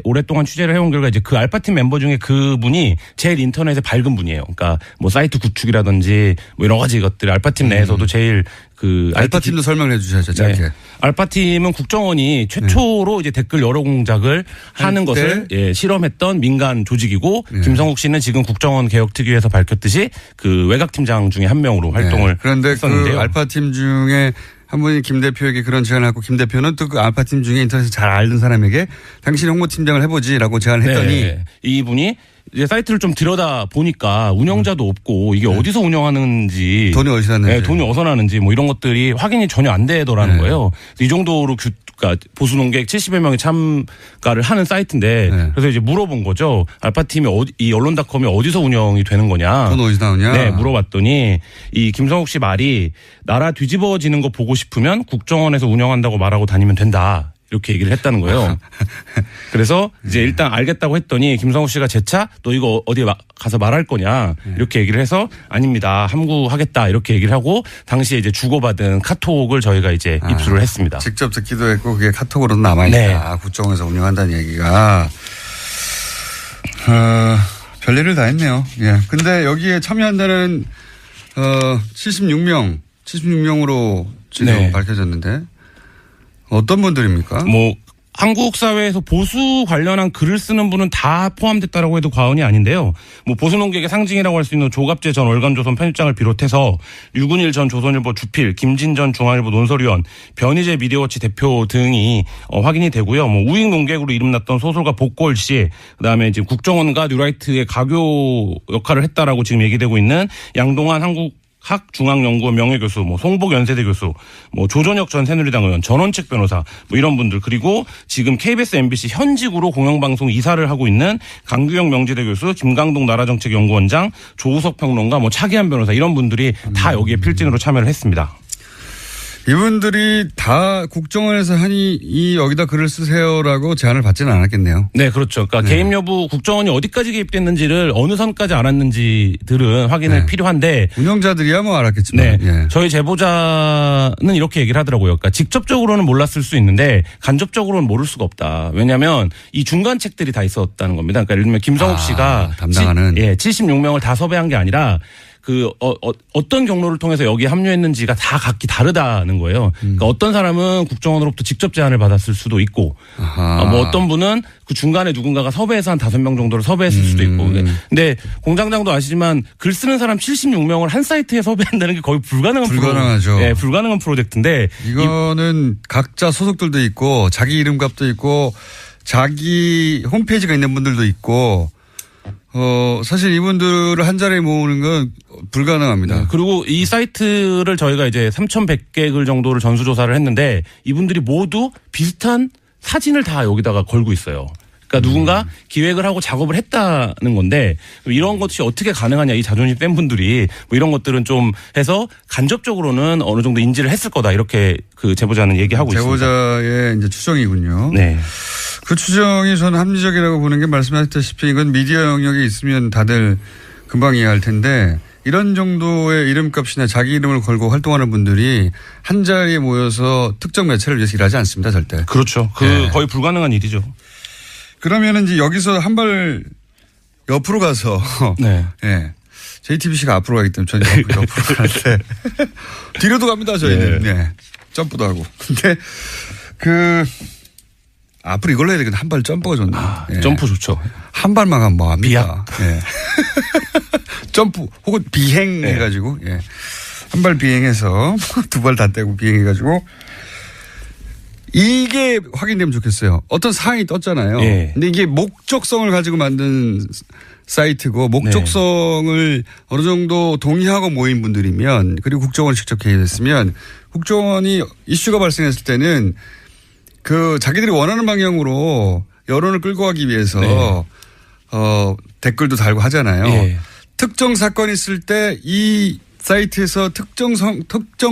오랫동안 취재를 해온 결과 이제 그 알파팀 member 중에 그분이 제일 인터넷에 밝은 분이에요. 그러니까 뭐 사이트 구축이라든지 뭐 여러 가지 것들 알파팀 내에서도 제일 그 알파팀도 설명을 해 주셔야죠. 짧게. 네. 알파팀은 국정원이 최초로 이제 댓글 여러 공작을 하는 것을 실험했던 민간 조직이고 김성욱 씨는 지금 국정원 개혁특위에서 밝혔듯이 그 외곽팀장 중에 한 명으로 활동을 그런데 했었는데요. 그 알파팀 중에 한 분이 김 대표에게 그런 제안을 하고 김 대표는 또 그 알파팀 중에 인터넷을 잘 알던 사람에게 당신이 홍보팀장을 해보지라고 제안을 했더니 네. 이분이 이제 사이트를 좀 들여다 보니까 운영자도 없고 이게 어디서 운영하는지 돈이 어디서 났는지 돈이 어디서 나는지 뭐 이런 것들이 확인이 전혀 안 되더라는 거예요. 이 정도로 그러니까 보수 논객 70여 명이 참가를 하는 사이트인데 그래서 이제 물어본 거죠. 알파팀이 이 언론닷컴이 어디서 운영이 되는 거냐. 돈 어디서 나오냐. 네, 물어봤더니 이 김성욱 씨 말이 나라 뒤집어지는 거 보고 싶으면 국정원에서 운영한다고 말하고 다니면 된다. 이렇게 얘기를 했다는 거예요. 그래서 이제 일단 알겠다고 했더니 김성욱 씨가 재차 너 이거 어디 가서 말할 거냐 이렇게 얘기를 해서 아닙니다. 함구하겠다 이렇게 얘기를 하고 당시에 이제 주고받은 카톡을 저희가 이제 입수를 했습니다. 직접 듣기도 했고 그게 카톡으로도 남아있다. 네. 국정원에서 운영한다는 얘기가. 별일을 다 했네요. 예. 근데 여기에 참여한다는 76명으로 지금 밝혀졌는데 어떤 분들입니까? 뭐 한국 사회에서 보수 관련한 글을 쓰는 분은 다 포함됐다라고 해도 과언이 아닌데요. 뭐 보수 논객의 상징이라고 할 수 있는 조갑재 전 월간조선 편집장을 비롯해서 류근일 전 조선일보 주필, 김진 전 중앙일보 논설위원, 변희재 미디어워치 대표 등이 확인이 되고요. 뭐 우익 논객으로 이름났던 소설가 복골 씨, 그다음에 지금 국정원과 뉴라이트의 가교 역할을 했다라고 지금 얘기되고 있는 양동환 한국학중앙연구원 명예교수, 뭐 송복 연세대 교수, 뭐 조전혁 전 새누리당 의원, 전원책 변호사, 뭐 이런 분들, 그리고 지금 KBS, MBC 현직으로 공영방송 이사를 하고 있는 강규영 명지대 교수, 김강동 나라정책연구원장, 조우석 평론가, 뭐 차기한 변호사 이런 분들이 다 여기에 필진으로 참여를 했습니다. 이분들이 다 국정원에서 하니 여기다 글을 쓰세요라고 제안을 받지는 않았겠네요. 네, 그렇죠. 그러니까 개입 여부 국정원이 어디까지 개입됐는지를 어느 선까지 알았는지들은 확인을 필요한데 운영자들이야 뭐 알았겠지만. 네. 저희 제보자는 이렇게 얘기를 하더라고요. 그러니까 직접적으로는 몰랐을 수 있는데 간접적으로는 모를 수가 없다. 왜냐하면 이 중간 책들이 다 있었다는 겁니다. 그러니까 예를 들면 김성욱 씨가 담당하는 76명을 다 섭외한 게 아니라 어떤 경로를 통해서 여기에 합류했는지가 다 각기 다르다는 거예요. 그러니까 어떤 사람은 국정원으로부터 직접 제안을 받았을 수도 있고, 뭐 어떤 분은 그 중간에 누군가가 섭외해서 한 5명 정도를 섭외했을 수도 있고. 근데 공장장도 아시지만 글 쓰는 사람 76명을 한 사이트에 섭외한다는 게 거의 불가능하죠. 네, 불가능한 프로젝트인데 이거는 각자 소속들도 있고 자기 이름값도 있고 자기 홈페이지가 있는 분들도 있고. 사실 이분들을 한 자리에 모으는 건 불가능합니다. 네, 그리고 이 사이트를 저희가 이제 3,100개 글 정도를 전수조사를 했는데 이분들이 모두 비슷한 사진을 다 여기다가 걸고 있어요. 그러니까 누군가 기획을 하고 작업을 했다는 건데 이런 것이 어떻게 가능하냐 이 자존심 센 분들이 뭐 이런 것들은 좀 해서 간접적으로는 어느 정도 인지를 했을 거다 이렇게 그 제보자는 얘기하고 있습니다. 제보자의 이제 추정이군요. 네. 그 추정이 저는 합리적이라고 보는 게 말씀하셨다시피 이건 미디어 영역에 있으면 다들 금방 이해할 텐데 이런 정도의 이름값이나 자기 이름을 걸고 활동하는 분들이 한 자리에 모여서 특정 매체를 위해서 일하지 않습니다. 절대. 그렇죠. 거의 불가능한 일이죠. 그러면 이제 여기서 한 발 옆으로 가서 네. 네. JTBC가 앞으로 가기 때문에 저는 옆으로 가는데 뒤로도 갑니다. 저희는. 네. 점프도 하고. 근데 앞으로 이걸로 해야 되겠다. 한 발 점프가 좋네. 네. 점프 좋죠. 한 발만 가면 뭐합니까? 비약. 네. 점프 혹은 비행 해가지고 예. 한 발 비행해서 2발 다 떼고 비행해가지고 이게 확인되면 좋겠어요. 어떤 사항이 떴잖아요. 예. 근데 이게 목적성을 가지고 만든 사이트고 목적성을 어느 정도 동의하고 모인 분들이면 그리고 국정원이 직접 개입했으면 국정원이 이슈가 발생했을 때는 그 자기들이 원하는 방향으로 여론을 끌고 가기 위해서 댓글도 달고 하잖아요. 예. 특정 사건이 있을 때 이 사이트에서 특정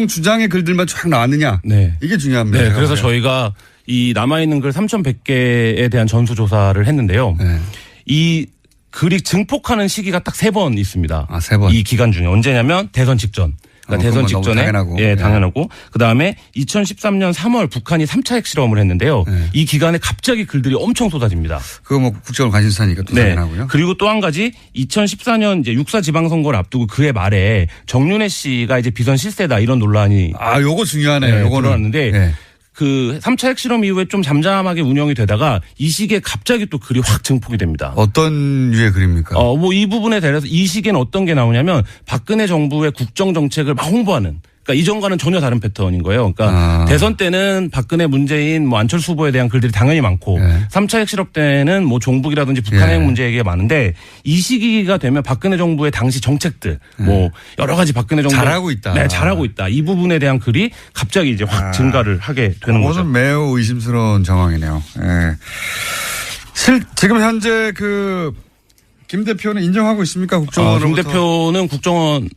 주장의 글들만 쫙 나왔느냐. 네. 이게 중요합니다. 네. 그래서 저희가 이 남아있는 글 3,100개에 대한 전수조사를 했는데요. 네. 이 글이 증폭하는 시기가 딱 3번 있습니다. 3번. 이 기간 중에 언제냐면 대선 직전. 그러니까 대선 직전에 당연하고. 예, 당연하고 그다음에 2013년 3월 북한이 3차 핵실험을 했는데요. 이 기간에 갑자기 글들이 엄청 쏟아집니다. 그거 뭐 국정원 관심사니까 또 당연하고요. 그리고 또 한 가지 2014년 이제 6.4 지방선거를 앞두고 그해 말에 정윤회 씨가 이제 비선 실세다 이런 논란이 요거 중요하네요. 요거는 드러났는데 그 3차 핵실험 이후에 좀 잠잠하게 운영이 되다가 이 시기에 갑자기 또 글이 확 증폭이 됩니다. 어떤 류의 글입니까? 뭐 이 부분에 대해서 이 시기에는 어떤 게 나오냐면 박근혜 정부의 국정 정책을 막 홍보하는. 그러니까 이전과는 전혀 다른 패턴인 거예요. 그러니까 대선 때는 박근혜, 문재인, 뭐 안철수 후보에 대한 글들이 당연히 많고 3차 핵실험 때는 뭐 종북이라든지 북한 핵 문제 얘기가 많은데 이 시기가 되면 박근혜 정부의 당시 정책들 뭐 여러 가지 박근혜 정부 잘하고 있다. 네, 잘하고 있다. 이 부분에 대한 글이 갑자기 이제 확 증가를 하게 되는 거죠. 그것은 매우 의심스러운 정황이네요. 예. 지금 현재 김 대표는 인정하고 있습니까? 국정원으로부터. 김 대표는 국정원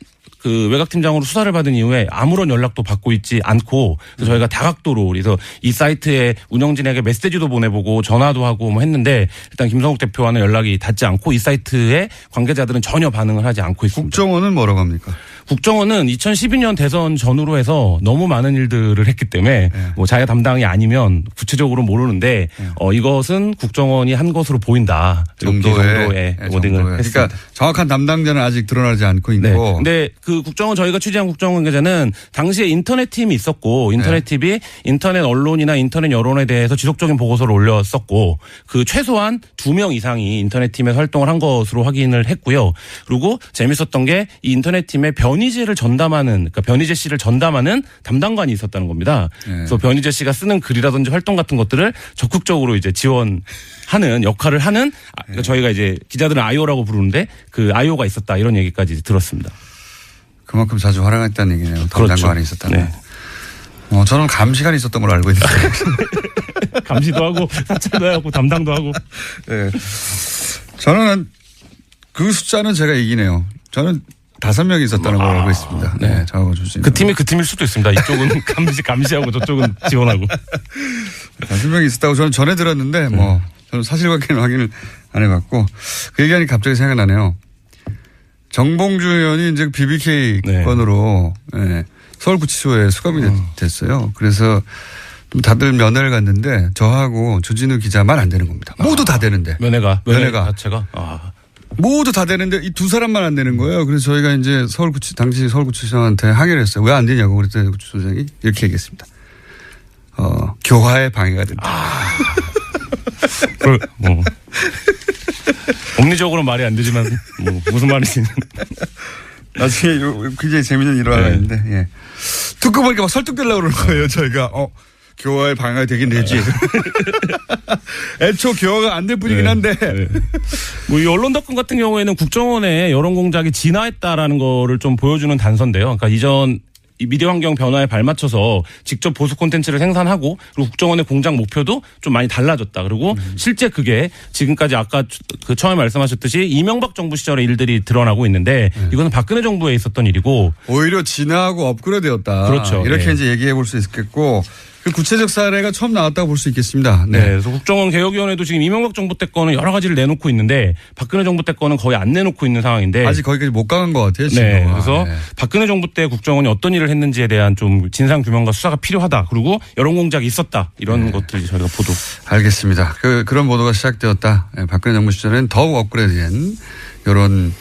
그 외곽팀장으로 수사를 받은 이후에 아무런 연락도 받고 있지 않고 그래서 저희가 다각도로 그래서 이 사이트에 운영진에게 메시지도 보내보고 전화도 하고 뭐 했는데 일단 김성욱 대표와는 연락이 닿지 않고 이 사이트에 관계자들은 전혀 반응을 하지 않고 있습니다. 국정원은 뭐라고 합니까? 국정원은 2012년 대선 전후로 해서 너무 많은 일들을 했기 때문에 뭐 자기가 담당이 아니면 구체적으로 모르는데 이것은 국정원이 한 것으로 보인다. 정도의 워딩을 했습니다. 그러니까 정확한 담당자는 아직 드러나지 않고 있고. 네. 근데 그 국정원 저희가 취재한 국정원 관계자는 당시에 인터넷 팀이 있었고 인터넷 팀이 인터넷 언론이나 인터넷 여론에 대해서 지속적인 보고서를 올렸었고 그 최소한 2명 이상이 인터넷 팀에서 활동을 한 것으로 확인을 했고요. 그리고 재밌었던 게 이 인터넷 팀의 변희재를 전담하는 그러니까 변희재 씨를 전담하는 담당관이 있었다는 겁니다. 그래서 변희재 씨가 쓰는 글이라든지 활동 같은 것들을 적극적으로 이제 지원하는 역할을 하는 그러니까 저희가 이제 기자들은 아이오라고 부르는데 그 아이오가 있었다 이런 얘기까지 들었습니다. 그만큼 자주 활용했다는 얘기네요. 담당관이 그렇죠. 있었다는. 네. 저는 감시관이 있었던 걸로 알고 있는데. 감시도 하고 사찰도 하고 담당도 하고. 네. 저는 그 숫자는 제가 이기네요. 저는 5명이 있었다는 걸 알고 있습니다. 네. 저하고 주신. 그 팀이 그 팀일 수도 있습니다. 이쪽은 감시하고 저쪽은 지원하고. 5명이 있었다고 저는 전해 들었는데 저는 사실관계는 확인을 안 해봤고 그 얘기하니 갑자기 생각나네요. 정봉주 의원이 이제 BBK 건으로 서울구치소에 수감이 됐어요. 그래서 좀 다들 면회를 갔는데 저하고 주진우 기자만 안 되는 겁니다. 모두 다 되는데. 면회가 자체가. 모두 다 되는데 이 두 사람만 안 되는 거예요. 그래서 저희가 이제 당시 서울구치소장한테 항의를 했어요. 왜 안 되냐고 그랬더니 구치소장이 이렇게 얘기했습니다. 교화에 방해가 된다. 법리적으로 말이 안 되지만 무슨 말인지. 나중에 굉장히 재밌는 일화가 있는데 예. 듣고 보니까 막 설득되려고 그러는 거예요. 저희가 교화에 방해가 되긴 되지. 애초 교화가 안 될 뿐이긴 한데. 뭐 이 언론 덕분 같은 경우에는 국정원의 여론 공작이 진화했다라는 거를 좀 보여주는 단서인데요. 그러니까 이전 이 미디어 환경 변화에 발맞춰서 직접 보수 콘텐츠를 생산하고 그리고 국정원의 공작 목표도 좀 많이 달라졌다. 그리고 실제 그게 지금까지 아까 그 처음에 말씀하셨듯이 이명박 정부 시절의 일들이 드러나고 있는데 이거는 박근혜 정부에 있었던 일이고 오히려 진화하고 업그레이드였다. 그렇죠. 이렇게 이제 얘기해 볼 수 있겠고 그 구체적 사례가 처음 나왔다고 볼 수 있겠습니다. 네. 그래서 국정원 개혁위원회도 지금 이명박 정부 때 거는 여러 가지를 내놓고 있는데 박근혜 정부 때 거는 거의 안 내놓고 있는 상황인데 아직 거기까지 못 가는 것 같아요. 지금. 네. 그래서 박근혜 정부 때 국정원이 어떤 일을 했는지에 대한 좀 진상 규명과 수사가 필요하다. 그리고 여론 공작이 있었다. 이런 것들이 저희가 보도. 알겠습니다. 그런 보도가 시작되었다. 박근혜 정부 시절에는 더욱 업그레이드된 여론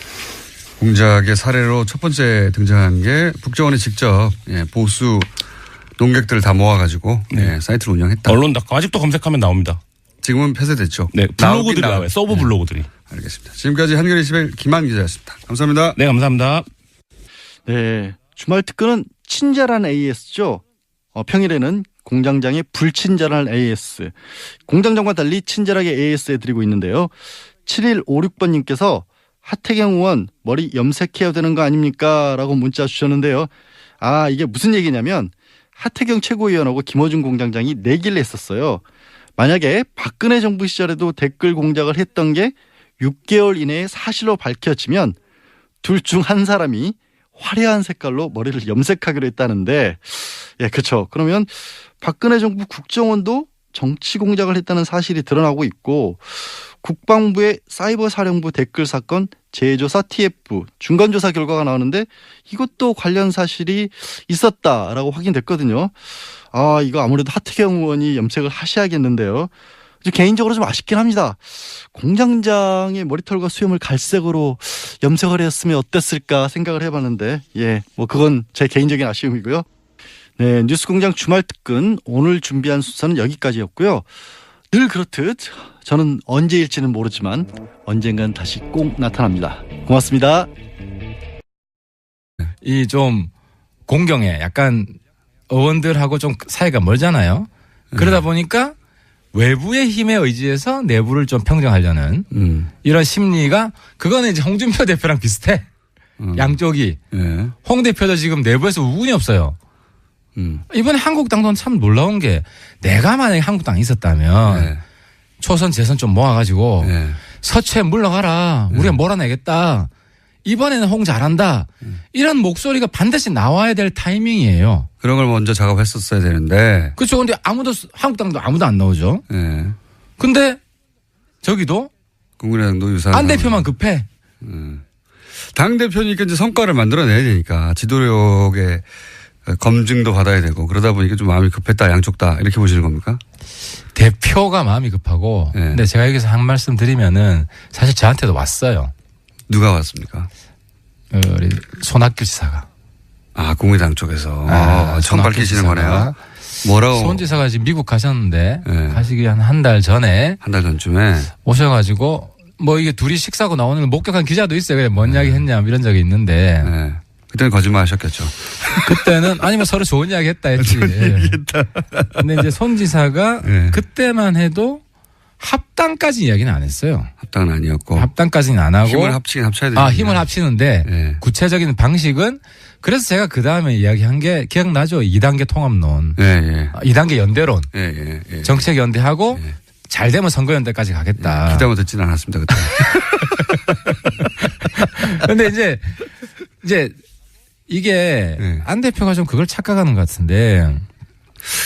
공작의 사례로 첫 번째 등장한 게 국정원이 직접 보수 농객들을 다 모아가지고 사이트를 운영했다. 언론닷컴 아직도 검색하면 나옵니다. 지금은 폐쇄됐죠. 네, 블로그들이 나와요. 서브 블로그들이. 알겠습니다. 지금까지 한겨레21 김한 기자였습니다. 감사합니다. 네, 감사합니다. 네, 주말 특근은 친절한 AS죠. 평일에는 공장장의 불친절한 AS. 공장장과 달리 친절하게 AS 해드리고 있는데요. 7156번님께서 하태경 의원 머리 염색해야 되는 거 아닙니까? 라고 문자 주셨는데요. 이게 무슨 얘기냐면 하태경 최고위원하고 김어준 공장장이 내기를 했었어요. 만약에 박근혜 정부 시절에도 댓글 공작을 했던 게 6개월 이내에 사실로 밝혀지면 둘 중 한 사람이 화려한 색깔로 머리를 염색하기로 했다는데 그렇죠. 그러면 박근혜 정부 국정원도 정치 공작을 했다는 사실이 드러나고 있고 국방부의 사이버 사령부 댓글 사건 재조사 TF 중간조사 결과가 나오는데 이것도 관련 사실이 있었다라고 확인됐거든요. 이거 아무래도 하태경 의원이 염색을 하셔야겠는데요. 개인적으로 좀 아쉽긴 합니다. 공장장의 머리털과 수염을 갈색으로 염색을 했으면 어땠을까 생각을 해봤는데 그건 제 개인적인 아쉬움이고요. 네, 뉴스공장 주말 특근 오늘 준비한 순서는 여기까지였고요. 늘 그렇듯 저는 언제일지는 모르지만 언젠간 다시 꼭 나타납니다. 고맙습니다. 이 좀 공경에 약간 의원들하고 좀 사이가 멀잖아요. 그러다 보니까 외부의 힘에 의지해서 내부를 좀 평정하려는 이런 심리가 그거는 이제 홍준표 대표랑 비슷해. 양쪽이. 홍 대표도 지금 내부에서 우군이 없어요. 이번에 한국당도 참 놀라운 게 내가 만약에 한국당에 있었다면 초선 재선 좀 모아가지고 서초에 물러가라. 우리가 몰아내겠다. 이번에는 홍 잘한다. 이런 목소리가 반드시 나와야 될 타이밍이에요. 그런 걸 먼저 작업했었어야 되는데. 그렇죠. 근데 한국당도 아무도 안 나오죠. 근데 저기도 국민의당도 유사한 안 대표만 급해. 당 대표니까 이제 성과를 만들어내야 되니까 지도력의 검증도 받아야 되고 그러다 보니까 좀 마음이 급했다 양쪽 다 이렇게 보시는 겁니까? 대표가 마음이 급하고 근데 제가 여기서 한 말씀 드리면은 사실 저한테도 왔어요. 누가 왔습니까? 우리 손학규 지사가. 국민의당 쪽에서 처음 밝히시는 거네요. 뭐라고? 손 지사가 지금 미국 가셨는데 가시기 한 달 전에 한 달 전쯤에 오셔가지고 이게 둘이 식사하고 나오는 걸 목격한 기자도 있어요. 그래 뭔 이야기 했냐 이런 적이 있는데 그때는 거짓말 하셨겠죠. 그때는 아니면 서로 좋은 이야기 했다 했지. 근데 이제 손 지사가 그때만 해도 합당까지 이야기는 안 했어요. 합당은 아니었고. 합당까지는 안 하고. 힘을 합치긴 합쳐야 되죠. 힘을 합치는데 구체적인 방식은 그래서 제가 그 다음에 이야기한 게 기억나죠? 2단계 통합론. 2단계 연대론. 정책 연대하고 잘 되면 선거 연대까지 가겠다. 기다려 듣지는 않았습니다. 그때. 그런데 이제 이게 안 대표가 좀 그걸 착각하는 것 같은데.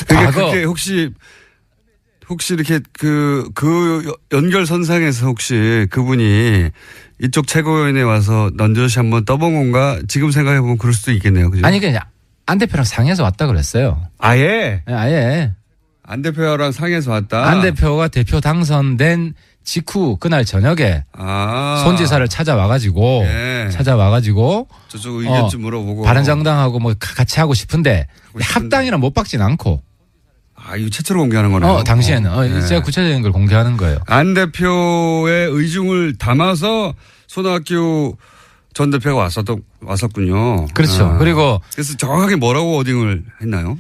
그게 혹시 이렇게 그 연결선상에서 혹시 그분이 이쪽 최고위원회에 와서 넌저시 한번 떠본 건가 지금 생각해보면 그럴 수도 있겠네요. 그죠? 아니 그냥 안 대표랑 상해서 왔다 그랬어요. 아예? 아예. 안 대표랑 상해서 왔다? 안 대표가 대표 당선된 직후 그날 저녁에 손 지사를 찾아와가지고 저쪽 의견 좀 물어보고 바른정당하고 뭐 같이 하고 싶은데 합당이랑 못 박진 않고. 이거 최초로 공개하는 거네요. 당시에는 제가 구체적인 걸 공개하는 거예요. 안 대표의 의중을 담아서 손학규 전 대표가 왔었군요. 그렇죠. 그리고 그래서 정확하게 뭐라고 워딩을 했나요?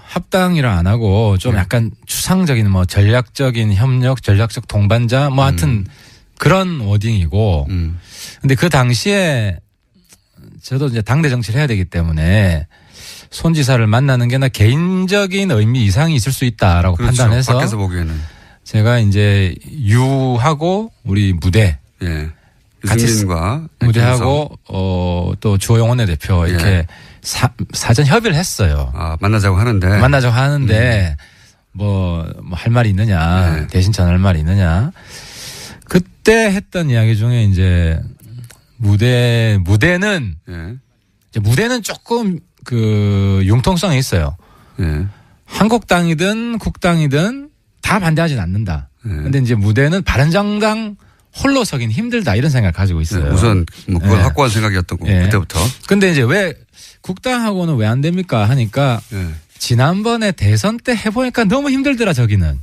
합당이라 안 하고 좀 약간 추상적인 뭐 전략적인 협력, 전략적 동반자 뭐 하여튼 그런 워딩이고. 근데 그 당시에 저도 이제 당대 정치를 해야 되기 때문에 손 지사를 만나는 게 나 개인적인 의미 이상이 있을 수 있다라고 그렇죠. 판단해서 밖에서 보기에는 제가 이제 유하고 우리 무대 같이 무대하고 또 주호영 원내대표 이렇게 사전 협의를 했어요. 만나자고 하는데 뭐 할 말이 있느냐 대신 전할 말이 있느냐 그때 했던 이야기 중에 이제 무대는 조금 그 융통성이 있어요. 한국당이든 국당이든 다 반대하진 않는다. 근데 이제 무대는 바른정당 홀로 서긴 힘들다 이런 생각을 가지고 있어요. 우선 뭐 그건 확고한 생각이었던 거고 그때부터. 근데 이제 왜 국당하고는 왜 안 됩니까 하니까 지난번에 대선 때 해보니까 너무 힘들더라 저기는.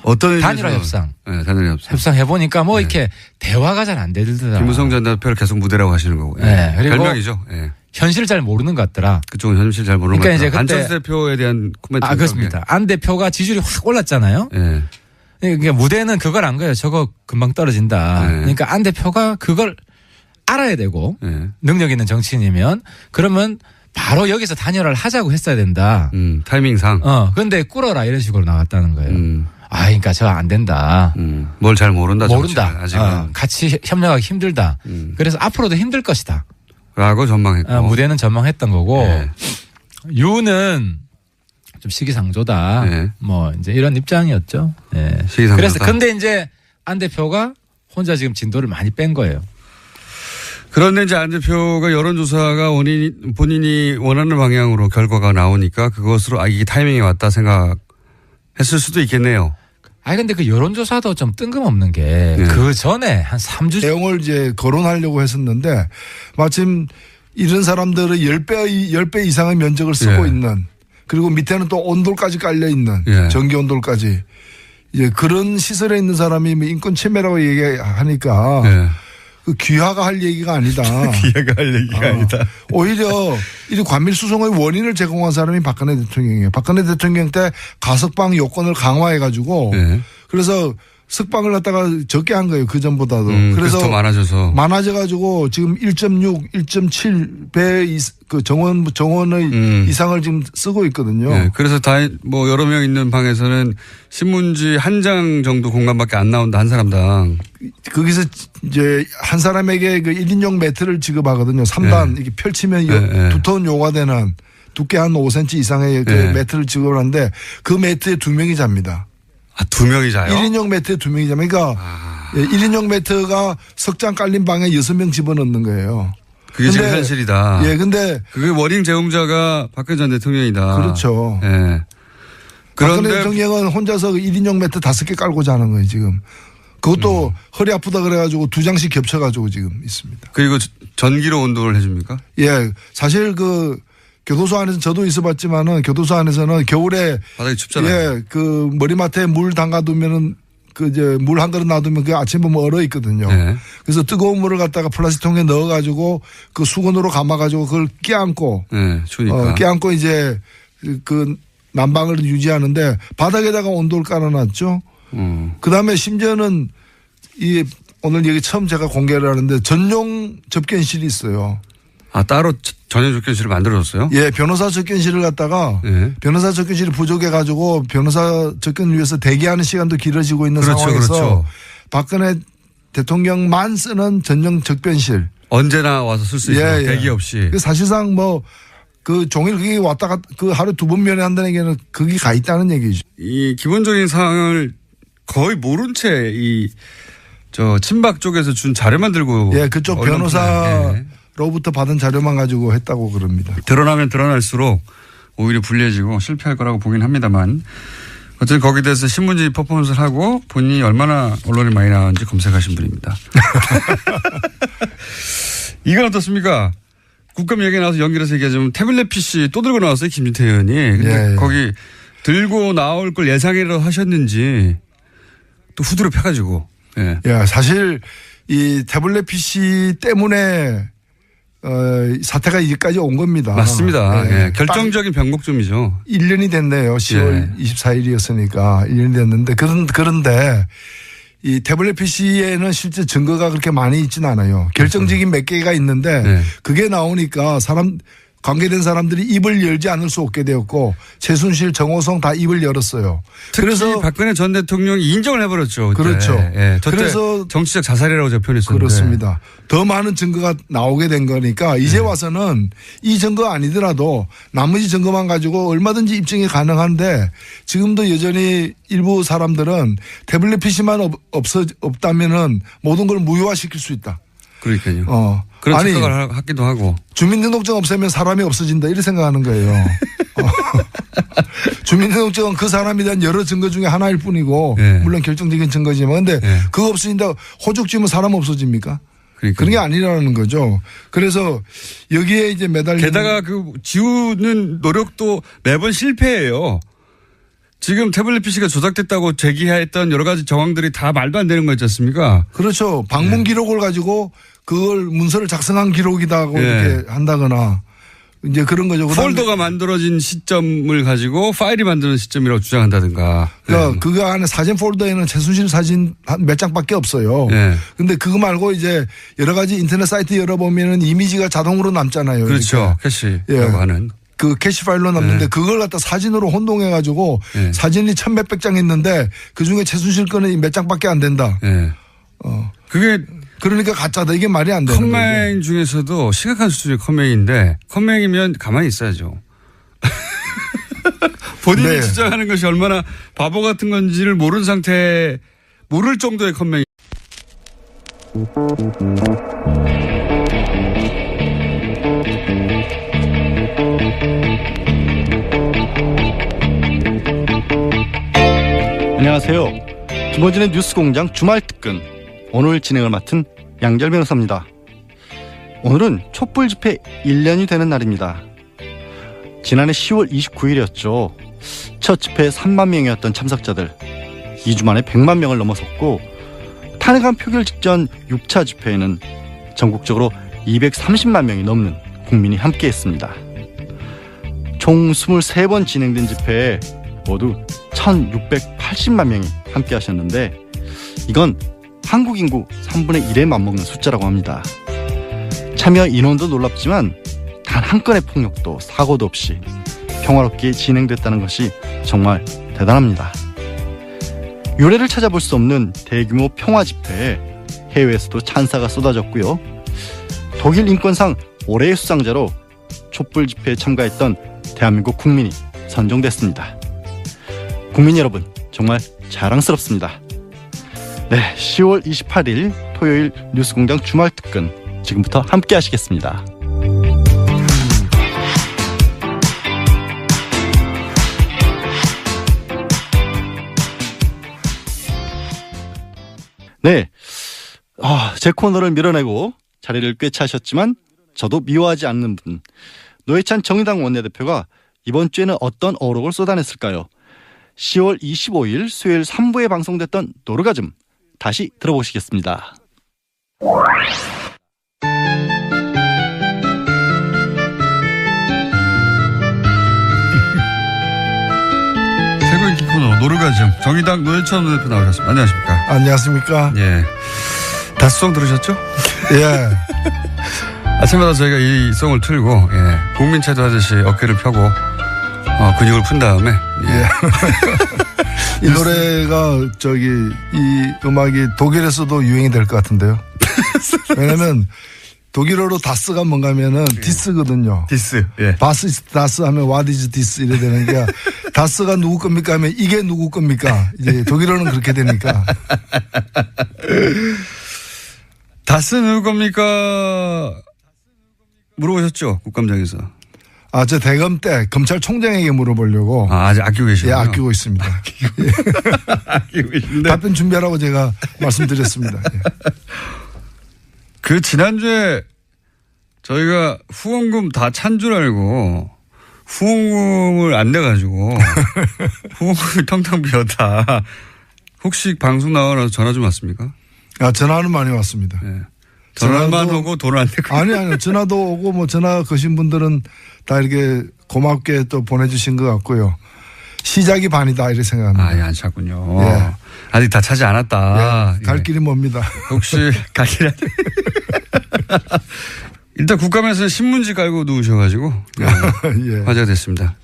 어떤 단일화 협상. 단일화 협상 해보니까 뭐 이렇게 대화가 잘 안 되더라. 김무성 전 대표를 계속 무대라고 하시는 거고. 그리고 별명이죠. 현실을 잘 모르는 것 같더라. 그쪽은 현실 잘 모르는 것 같더라. 그러니까 이제 안철수 대표에 대한 코멘트. 그렇습니다. 안 대표가 지지율이 확 올랐잖아요. 그러니까 무대는 그걸 안 거예요. 저거 금방 떨어진다. 그러니까 안 대표가 그걸 알아야 되고 능력 있는 정치인이면 그러면 바로 여기서 단일화를 하자고 했어야 된다. 타이밍상. 근데 꿇어라 이런 식으로 나왔다는 거예요. 그러니까 저 안 된다. 뭘 잘 모른다. 아직은. 같이 협력하기 힘들다. 그래서 앞으로도 힘들 것이다. 라고 전망했고. 무대는 전망했던 거고. 유는 좀 시기상조다. 뭐 이제 이런 입장이었죠. 시기상조다. 그래서 근데 이제 안 대표가 혼자 지금 진도를 많이 뺀 거예요. 그런데 이제 안 대표가 여론조사가 본인이 원하는 방향으로 결과가 나오니까 그것으로 이게 타이밍이 왔다 생각했을 수도 있겠네요. 근데 그 여론조사도 좀 뜬금없는 게 그 전에 한 3주 내용을 이제 거론하려고 했었는데 마침 이런 사람들은 10배 이상의 면적을 쓰고 있는 그리고 밑에는 또 온돌까지 깔려 있는 전기 온돌까지 이제 그런 시설에 있는 사람이 인권 침해라고 얘기하니까 그 귀하가 할 얘기가 아니다. 귀하가 할 얘기가 아니다. 오히려 이 관밀 수송의 원인을 제공한 사람이 박근혜 대통령이에요. 박근혜 대통령 때 가석방 요건을 강화해가지고 그래서 석방을 갖다가 적게 한 거예요. 그 전보다도. 그래서 더 많아져가지고 지금 1.6, 1.7배 그 정원의 이상을 지금 쓰고 있거든요. 그래서 뭐 여러 명 있는 방에서는 신문지 한 장 정도 공간밖에 안 나온다 한 사람당. 거기서 이제 한 사람에게 그 1인용 매트를 지급하거든요. 3단 이렇게 펼치면 두터운 요가 되는 두께 한 5cm 이상의 그 매트를 지급을 하는데 그 매트에 2명이 잡니다. 2명이 자요? 1인용 매트에 2명이 자요. 그러니까 1인용 매트가 석장 깔린 방에 6명 집어넣는 거예요. 그게 지금 현실이다. 근데 그게 워딩 제공자가 박근혜 전 대통령이다. 그렇죠. 박근혜 대통령은 혼자서 1인용 매트 5개 깔고 자는 거예요, 지금. 그것도 허리 아프다 그래가지고 2장씩 겹쳐가지고 지금 있습니다. 그리고 전기로 온도를 해줍니까? 사실 그 교도소 안에서 저도 있어봤지만은 교도소 안에서는 겨울에 바닥이 춥잖아요. 그 머리맡에 물 담가두면은 그 이제 물 한 그릇 놔두면 그 아침에 보면 얼어 있거든요. 그래서 뜨거운 물을 갖다가 플라스틱통에 넣어가지고 그 수건으로 감아가지고 그걸 끼안고, 추우니까 끼안고 이제 그 난방을 유지하는데 바닥에다가 온도를 깔아놨죠. 그 다음에 심지어는 오늘 여기 처음 제가 공개를 하는데 전용 접견실이 있어요. 따로 전용 접견실을 만들어줬어요? 변호사 접견실을 갖다가 변호사 접견실이 부족해가지고 변호사 접견을 위해서 대기하는 시간도 길어지고 있는 상황에서 박근혜 대통령만 쓰는 전용 접견실. 언제나 와서 쓸 수 있어요. 대기 없이. 사실상 뭐 그 종일 그게 왔다가 그 하루 2번 면회한다는 얘기는 거기 가 있다는 얘기죠. 이 기본적인 사항을 거의 모른 채 친박 쪽에서 준 자료만 들고. 그쪽 변호사로부터 받은 자료만 가지고 했다고 그럽니다. 드러나면 드러날수록 오히려 불리해지고 실패할 거라고 보긴 합니다만 어쨌든 거기에 대해서 신문지 퍼포먼스를 하고 본인이 얼마나 언론에 많이 나왔는지 검색하신 분입니다. 이건 어떻습니까? 국감 얘기 나와서 연결해서 얘기하자면 태블릿 PC 또 들고 나왔어요. 김진태 의원이. 근데 거기 들고 나올 걸 예상이라도 하셨는지 또 후드로 펴가지고. 야, 사실 이 태블릿 PC 때문에 사태가 여기까지 온 겁니다. 맞습니다. 결정적인 변곡점이죠. 1년이 됐네요. 10월 24일이었으니까 1년이 됐는데 그런데 이 태블릿 PC에는 실제 증거가 그렇게 많이 있지는 않아요. 결정적인 몇 개가 있는데 그게 나오니까 관계된 사람들이 입을 열지 않을 수 없게 되었고 최순실, 정호성 다 입을 열었어요. 특히 그래서 박근혜 전 대통령이 인정을 해버렸죠. 그때. 그렇죠. 그래서 정치적 자살이라고 제가 표현했었는데. 그렇습니다. 더 많은 증거가 나오게 된 거니까 이제 와서는 이 증거 아니더라도 나머지 증거만 가지고 얼마든지 입증이 가능한데 지금도 여전히 일부 사람들은 태블릿 PC만 없다면은 모든 걸 무효화시킬 수 있다. 그러니까요. 그런 생각을 하기도 하고. 주민등록증 없애면 사람이 없어진다 이렇게 생각하는 거예요. 주민등록증은 그 사람에 대한 여러 증거 중에 하나일 뿐이고 물론 결정적인 증거지만 근데 그거 없어진다 호적 지우면 사람 없어집니까? 그런 게 아니라는 거죠. 그래서 여기에 이제 매달리는. 게다가 그 지우는 노력도 매번 실패해요. 지금 태블릿 PC가 조작됐다고 제기했던 여러 가지 정황들이 다 말도 안 되는 거지 않습니까? 그렇죠. 방문 기록을 가지고 그걸 문서를 작성한 기록이다고 이렇게 한다거나 이제 그런 거죠. 폴더가 만들어진 시점을 가지고 파일이 만드는 시점이라고 주장한다든가. 그러니까 그 안에 사진 폴더에는 최순실 사진 몇 장밖에 없어요. 근데 그거 말고 이제 여러 가지 인터넷 사이트 열어보면은 이미지가 자동으로 남잖아요. 그렇죠. 캐시라고 하는. 그 캐시 파일로 남는데 그걸 갖다 사진으로 혼동해가지고 사진이 1,000몇백 장 있는데 그중에 최순실 거는 몇 장밖에 안 된다. 그게 그러니까 가짜다. 이게 말이 안 되는 거죠. 컴맹 중에서도 심각한 수준의 컴맹인데 컴맹이면 가만히 있어야죠. 본인이 주장하는 것이 얼마나 바보 같은 건지를 모르는 상태에 모를 정도의 컴맹. 안녕하세요. 김어준의 뉴스공장 주말 특근 오늘 진행을 맡은 양절 변호사입니다. 오늘은 촛불 집회 1년이 되는 날입니다. 지난해 10월 29일이었죠. 첫 집회에 3만 명이었던 참석자들 2주 만에 100만 명을 넘어섰고 탄핵안 표결 직전 6차 집회에는 전국적으로 230만 명이 넘는 국민이 함께했습니다. 총 23번 진행된 집회에 모두 1,680만 명이 함께 하셨는데 이건 한국 인구 3분의 1에 맞먹는 숫자라고 합니다. 참여 인원도 놀랍지만 단 한 건의 폭력도 사고도 없이 평화롭게 진행됐다는 것이 정말 대단합니다. 유례를 찾아볼 수 없는 대규모 평화 집회에 해외에서도 찬사가 쏟아졌고요. 독일 인권상 올해의 수상자로 촛불 집회에 참가했던 대한민국 국민이 선정됐습니다. 국민 여러분 정말 자랑스럽습니다. 네, 10월 28일 토요일 뉴스공장 주말 특근 지금부터 함께 하시겠습니다. 네, 제 코너를 밀어내고 자리를 꿰차셨지만 저도 미워하지 않는 분 노회찬 정의당 원내대표가 이번 주에는 어떤 어록을 쏟아냈을까요? 10월 25일 수요일 3부에 방송됐던 노르가즘 다시 들어보시겠습니다. 최고 인기 코너 노르가즘 정의당 노회찬 원내대표 나오셨습니다. 안녕하십니까? 안녕하십니까? 예. 다스송 들으셨죠? 예. 아침마다 저희가 이 송을 틀고 국민체조 하듯이 어깨를 펴고 근육을 푼 다음에 이 노래가 이 음악이 독일에서도 유행이 될 것 같은데요. 왜냐면 독일어로 다스가 뭔가면은 디스거든요. 디스. 바스 이스 다스 하면 what is this 이래 되는 게 다스가 누구 겁니까 하면 이게 누구 겁니까? 이제 독일어는 그렇게 되니까. 다스 누구 겁니까? 물어보셨죠? 국감장에서. 저 대검 때 검찰총장에게 물어보려고. 아직 아끼고 계시군요. 예, 아끼고 있습니다. 아끼고 계신데. 답변 준비하라고 제가 말씀드렸습니다. 예. 그 지난주에 저희가 후원금 다 찬 줄 알고 후원금을 안 내가지고 후원금이 텅텅 비었다. 혹시 방송 나와서 전화 좀 왔습니까? 전화는 많이 왔습니다. 네. 전화만 오고 돈 안 내고. 아니. 전화도 오고 뭐 전화 거신 분들은 다 이렇게 고맙게 또 보내주신 것 같고요. 시작이 반이다 이렇게 생각합니다. 예, 안 찼군요. 예. 아직 다 차지 않았다. 예, 갈 길이 멉니다. 혹시 갈 길이 일단 국감에서 신문지 깔고 누우셔가지고 예. 화제가 됐습니다.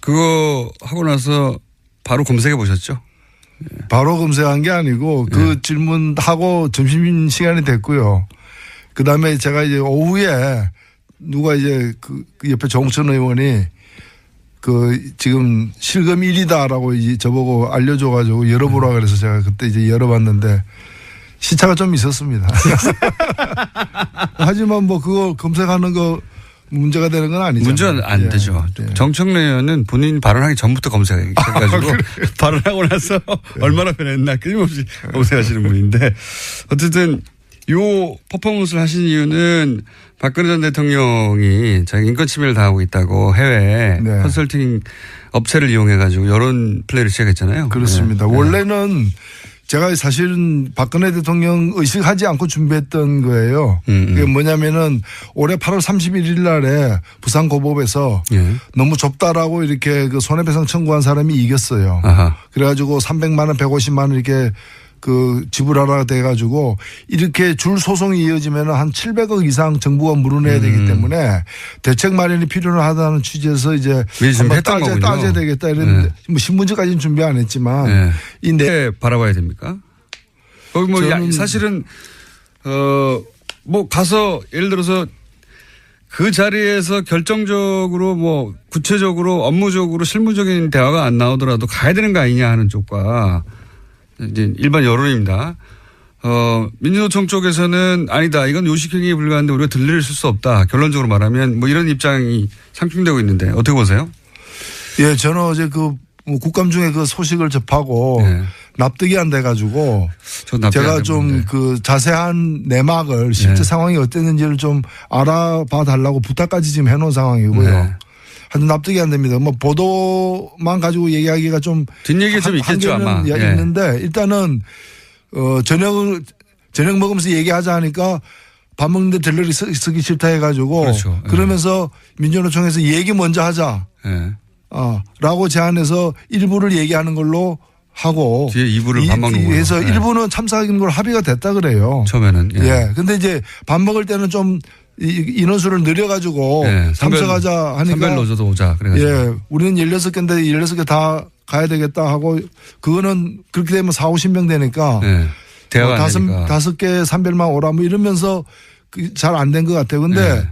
그거 하고 나서 바로 검색해 보셨죠? 바로 검색한 게 아니고 그 질문하고 점심시간이 됐고요. 그 다음에 제가 이제 오후에 누가 이제 그 옆에 정천 의원이 지금 실검 1위다라고 이제 저보고 알려줘가지고 열어보라 그래서 제가 그때 이제 열어봤는데 시차가 좀 있었습니다. 하지만 뭐 그거 검색하는 거 문제가 되는 건 아니죠. 문제는 안 되죠. 정청래 의원은 본인 발언하기 전부터 검색해가지고 발언하고 나서 얼마나 변했나 끊임없이 검색하시는 분인데 어쨌든 요 퍼포먼스를 하신 이유는 박근혜 전 대통령이 자기 인권 침해를 당하고 있다고 해외 컨설팅 업체를 이용해가지고 여론 플레이를 시작했잖아요. 그렇습니다. 원래는 제가 사실은 박근혜 대통령 의식하지 않고 준비했던 거예요. 그게 뭐냐면은 올해 8월 31일 날에 부산 고법에서 너무 좁다라고 이렇게 그 손해배상 청구한 사람이 이겼어요. 그래가지고 300만 원, 150만 원 이렇게 지불하라 돼가지고 이렇게 줄 소송이 이어지면 한 700억 이상 정부가 물어내야 되기 때문에 대책 마련이 필요하다는 취지에서 이제 한번 따져야 되겠다 이랬는데 뭐 신문지까지는 준비 안 했지만 이때 바라봐야 됩니까? 뭐 사실은 뭐 가서 예를 들어서 그 자리에서 결정적으로 뭐 구체적으로 업무적으로 실무적인 대화가 안 나오더라도 가야 되는 거 아니냐 하는 쪽과 이제 일반 여론입니다. 민주노총 쪽에서는 아니다. 이건 요식행위에 불과한데 우리가 들릴 수 없다. 결론적으로 말하면 뭐 이런 입장이 상충되고 있는데 어떻게 보세요? 예, 저는 어제 국감 중에 그 소식을 접하고 납득이 안 돼가지고 제가 좀 그 자세한 내막을 실제 상황이 어땠는지를 좀 알아봐 달라고 부탁까지 지금 해놓은 상황이고요. 하여튼 납득이 안 됩니다. 뭐 보도만 가지고 얘기하기가 좀 뒷얘기가 좀 있겠죠 아마. 있는데 일단은 저녁 먹으면서 얘기하자 하니까 밥 먹는데 델러리 쓰기 싫다 해가지고 그렇죠. 그러면서 민주노총에서 얘기 먼저 하자. 라고 제안해서 일부를 얘기하는 걸로 하고 뒤에 2부를 밥 먹는 거예요. 그래서 일부는 참석하는 걸 합의가 됐다 그래요. 처음에는. 근데 이제 밥 먹을 때는 좀 인원수를 늘려가지고 참석하자 하니까. 선별로저도 오자. 그래가지고. 우리는 16개인데 16개 다 가야 되겠다 하고 그거는 그렇게 되면 40-50명 되니까. 대화가 안 되니까. 5개 산별만 오라 뭐 이러면서 잘 안 된 것 같아요. 근데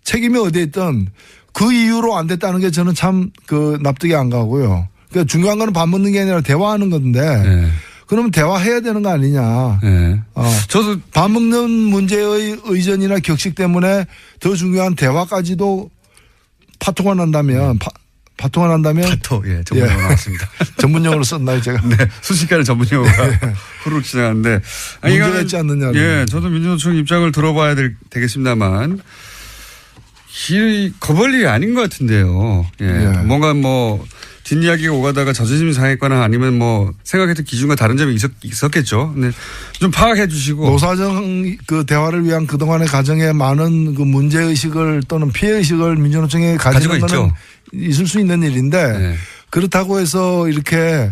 책임이 어디에 있든 그 이유로 안 됐다는 게 저는 참 납득이 안 가고요. 그러니까 중요한 거는 밥 먹는 게 아니라 대화하는 건데. 그러면 대화해야 되는 거 아니냐. 저도 밥 먹는 문제의 의전이나 격식 때문에 더 중요한 대화까지도 파토가 난다면 파토가 난다면 파토 전문용어 나왔습니다. 전문용어로 썼나요 제가? 네, 순식간에 전문용어가 후루룩 지나갔는데 문제가 있지 않느냐. 저도 민주노총 입장을 들어봐야 되겠습니다만 이 거벌리 아닌 것 같은데요. 뭔가 뭐 뒷이야기가 오가다가 자존심이 상했거나 아니면 뭐 생각했던 기준과 다른 점이 있었겠죠. 근데 좀 파악해 주시고. 노사정 대화를 위한 그동안의 과정에 많은 문제의식을 또는 피해의식을 민주노총에 가지는 것은 있을 수 있는 일인데 그렇다고 해서 이렇게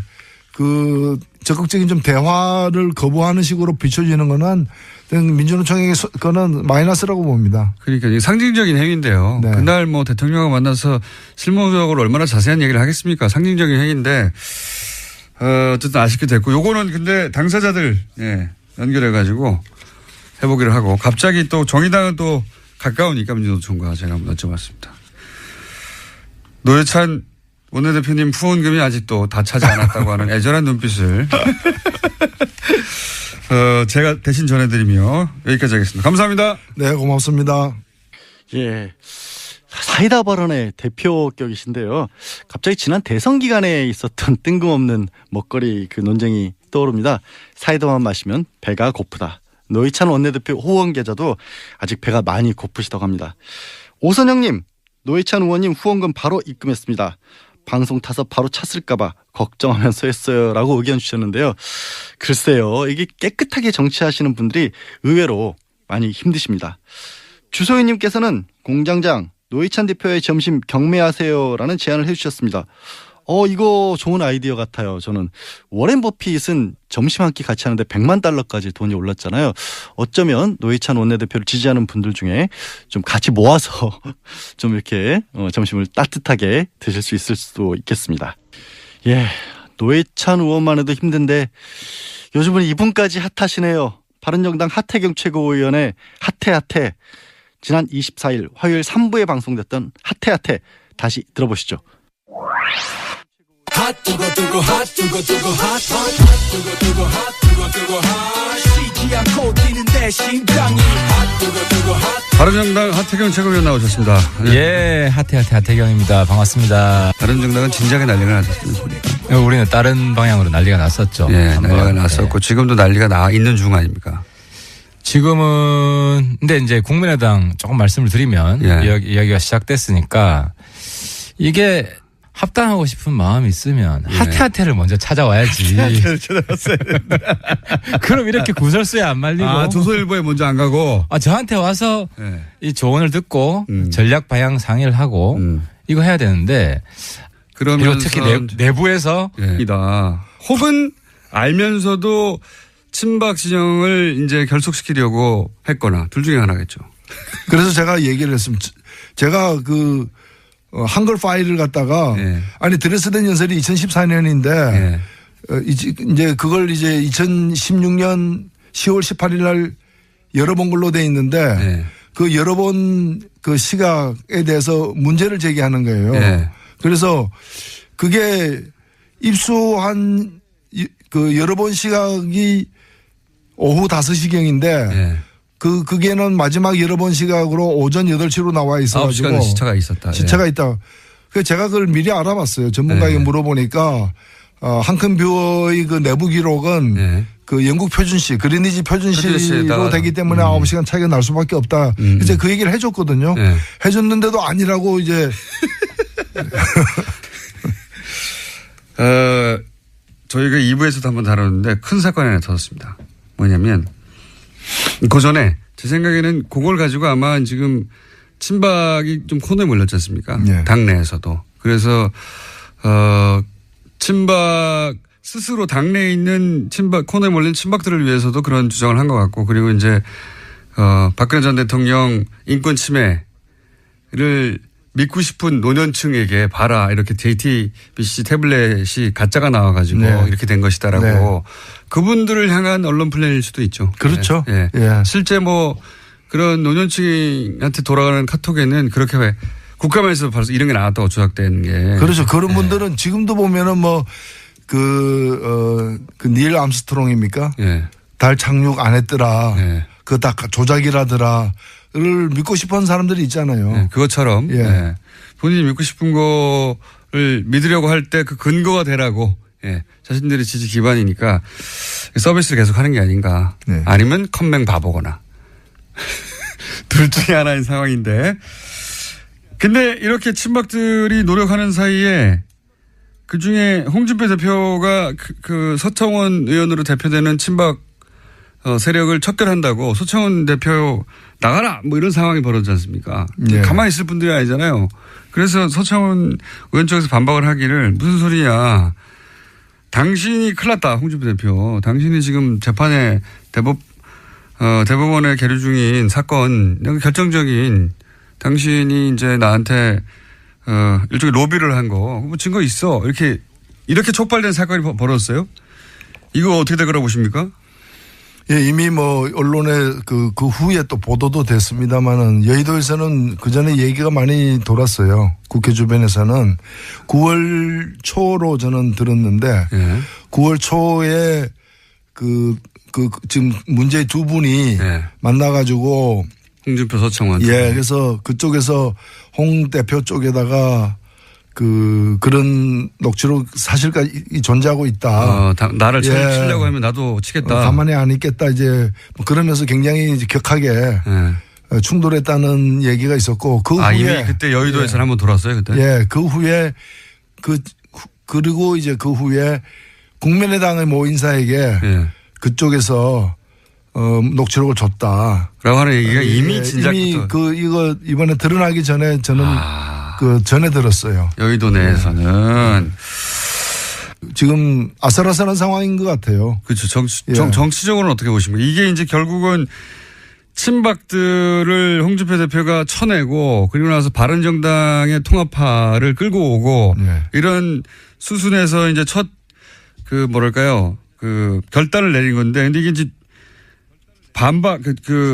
적극적인 좀 대화를 거부하는 식으로 비춰지는 거는 민주노총에게 그거는 마이너스라고 봅니다. 그러니까 상징적인 행위인데요. 그날 뭐 대통령과 만나서 실무적으로 얼마나 자세한 얘기를 하겠습니까? 상징적인 행위인데 어쨌든 아쉽게 됐고 요거는 근데 당사자들 연결해가지고 해보기를 하고 갑자기 또 정의당은 또 가까우니까 민주노총과 제가 한번 여쭤봤습니다. 노회찬 원내대표님 후원금이 아직도 다 차지 않았다고 하는 애절한 눈빛을 제가 대신 전해드리며 여기까지 하겠습니다. 감사합니다. 네, 고맙습니다. 사이다 발언의 대표격이신데요. 갑자기 지난 대선 기간에 있었던 뜬금없는 먹거리 그 논쟁이 떠오릅니다. 사이다만 마시면 배가 고프다. 노회찬 원내대표 후원 계좌도 아직 배가 많이 고프시다고 합니다. 오선영님, 노회찬 의원님 후원금 바로 입금했습니다. 방송 타서 바로 찼을까봐 걱정하면서 했어요 라고 의견 주셨는데요. 글쎄요, 이게 깨끗하게 정치하시는 분들이 의외로 많이 힘드십니다. 주소희님께서는 공장장 노회찬 대표의 점심 경매하세요라는 제안을 해주셨습니다. 이거 좋은 아이디어 같아요. 저는 워렌 버핏은 점심 한 끼 같이 하는데 $1,000,000까지 돈이 올랐잖아요. 어쩌면 노회찬 원내대표를 지지하는 분들 중에 좀 같이 모아서 좀 이렇게 점심을 따뜻하게 드실 수 있을 수도 있겠습니다. 예, 노회찬 의원만 해도 힘든데 요즘은 이분까지 핫하시네요. 바른정당 하태경 최고위원의 핫해. 지난 24일 화요일 3부에 방송됐던 핫해 다시 들어보시죠. 바른정당 하태경 최고위원 나오셨습니다. 예, 하태경입니다. 반갑습니다. 바른정당은 진작에 난리가 났었습니다. 우리는 다른 방향으로 난리가 났었죠. 예, 난리가 났었고 지금도 난리가 나 있는 중 아닙니까? 지금은 근데 이제 국민의당 조금 말씀을 드리면 이야기가 시작됐으니까 이게 합당하고 싶은 마음이 있으면 핫해를 먼저 찾아와야지. 핫해를 찾아왔어요. 그럼 이렇게 구설수에 안 말리고. 조선일보에 먼저 안 가고. 저한테 와서 이 조언을 듣고 전략 방향 상의를 하고 이거 해야 되는데. 그러면 특히 내부에서. 혹은 알면서도 친박 진영을 이제 결속시키려고 했거나 둘 중에 하나겠죠. 그래서 제가 얘기를 했습니다. 제가 한글 파일을 갖다가 아니 드레스덴 연설이 2014년인데 이제 그걸 이제 2016년 10월 18일 날 열어본 걸로 돼 있는데 그 열어본 그 시각에 대해서 문제를 제기하는 거예요. 그래서 그게 입수한 그 열어본 시각이 오후 5시경인데 그게는 마지막 열어본 시각으로 오전 8시로 나와 있어가지고 9시간 시차가 있었다. 시차가 있다. 그래서 제가 그걸 미리 알아봤어요. 전문가에게 물어보니까 한큰뷰의 그 내부 기록은 그 영국 표준시 그리니지 표준시로 되기 때문에 9시간 차이가 날 수밖에 없다. 그래서 그 얘기를 해줬거든요. 해줬는데도 아니라고 이제 저희가 2부에서도 한번 다뤘는데 큰 사건이 하나 터졌습니다. 뭐냐면 그 전에 제 생각에는 그걸 가지고 아마 지금 친박이 좀 코너에 몰렸지 않습니까? 당내에서도. 그래서 친박 스스로 당내에 있는 친박 코너에 몰린 친박들을 위해서도 그런 주장을 한 것 같고 그리고 이제 박근혜 전 대통령 인권 침해를 믿고 싶은 노년층에게 봐라 이렇게 JTBC 태블릿이 가짜가 나와가지고 이렇게 된 것이다라고 그분들을 향한 언론 플랜일 수도 있죠. 그렇죠. 실제 뭐 그런 노년층한테 돌아가는 카톡에는 그렇게 국감에서 벌써 이런 게 나왔다고 조작된 게. 그렇죠. 그런 분들은 지금도 보면은 닐 암스트롱입니까? 달 착륙 안 했더라. 그거 다 조작이라더라. 를 믿고 싶어하는 사람들이 있잖아요. 그것처럼 본인이 믿고 싶은 거를 믿으려고 할 때 그 근거가 되라고 자신들의 지지 기반이니까 서비스를 계속 하는 게 아닌가. 아니면 컴맹 바보거나 둘 중에 하나인 상황인데 근데 이렇게 친박들이 노력하는 사이에 그중에 홍준표 대표가 그 서청원 의원으로 대표되는 친박 세력을 척결한다고 서청원 대표 나가라 뭐 이런 상황이 벌어지지 않습니까? 가만히 있을 분들이 아니잖아요. 그래서 서청원 의원 쪽에서 반박을 하기를 무슨 소리야. 당신이 큰일 났다 홍준표 대표. 당신이 지금 재판에 대법원에 계류 중인 사건 결정적인 당신이 이제 나한테 일종의 로비를 한 거 뭐 증거 있어. 이렇게 촉발된 사건이 벌어졌어요. 이거 어떻게 될 거라고 보십니까? 이미 언론에 그 후에 또 보도도 됐습니다만은 여의도에서는 그 전에 얘기가 많이 돌았어요. 국회 주변에서는 9월 초로 저는 들었는데 9월 초에 지금 문제의 두 분이 만나가지고 홍준표 서청원. 예, 그래서 그쪽에서 홍 대표 쪽에다가 그런 녹취록 사실까지 존재하고 있다. 나를 치려고 하면 나도 치겠다. 가만히 안 있겠다. 이제 뭐 그러면서 굉장히 이제 격하게 충돌했다는 얘기가 있었고 그 후에 이미 그때 여의도에서 한번 돌았어요 그때. 예, 그 후에 그리고 이제 그 후에 국민의당의 모 인사에게 그쪽에서 녹취록을 줬다. 라고 하는 얘기가 이미 진작부터. 이미 이거 이번에 드러나기 전에 저는 전에 들었어요. 여의도 내에서는. 지금 아슬아슬한 상황인 것 같아요. 그렇죠. 정치적으로는 어떻게 보십니까? 이게 이제 결국은 친박들을 홍준표 대표가 쳐내고 그리고 나서 바른정당의 통합파를 끌고 오고 이런 수순에서 이제 첫 결단을 내린 건데 근데 이게 이제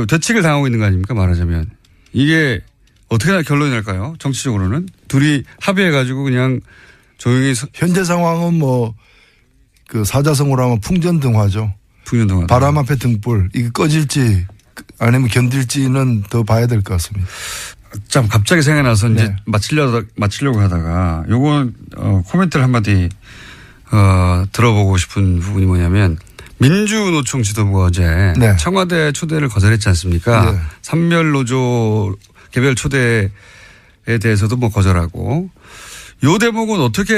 되책을 당하고 있는 거 아닙니까? 말하자면. 이게 어떻게 결론이 날까요? 정치적으로는. 둘이 합의해가지고 그냥 조용히. 현재 상황은 사자성어로 하면 풍전등화죠. 풍전등화. 바람 앞에 등불. 이게 꺼질지 아니면 견딜지는 더 봐야 될 것 같습니다. 참 갑자기 생각나서 이제 마치려고 하다가 요건 코멘트를 한마디 들어보고 싶은 부분이 뭐냐면 민주노총 지도부가 어제 청와대 초대를 거절했지 않습니까? 산멸노조 개별 초대에 대해서도 거절하고 요 대목은 어떻게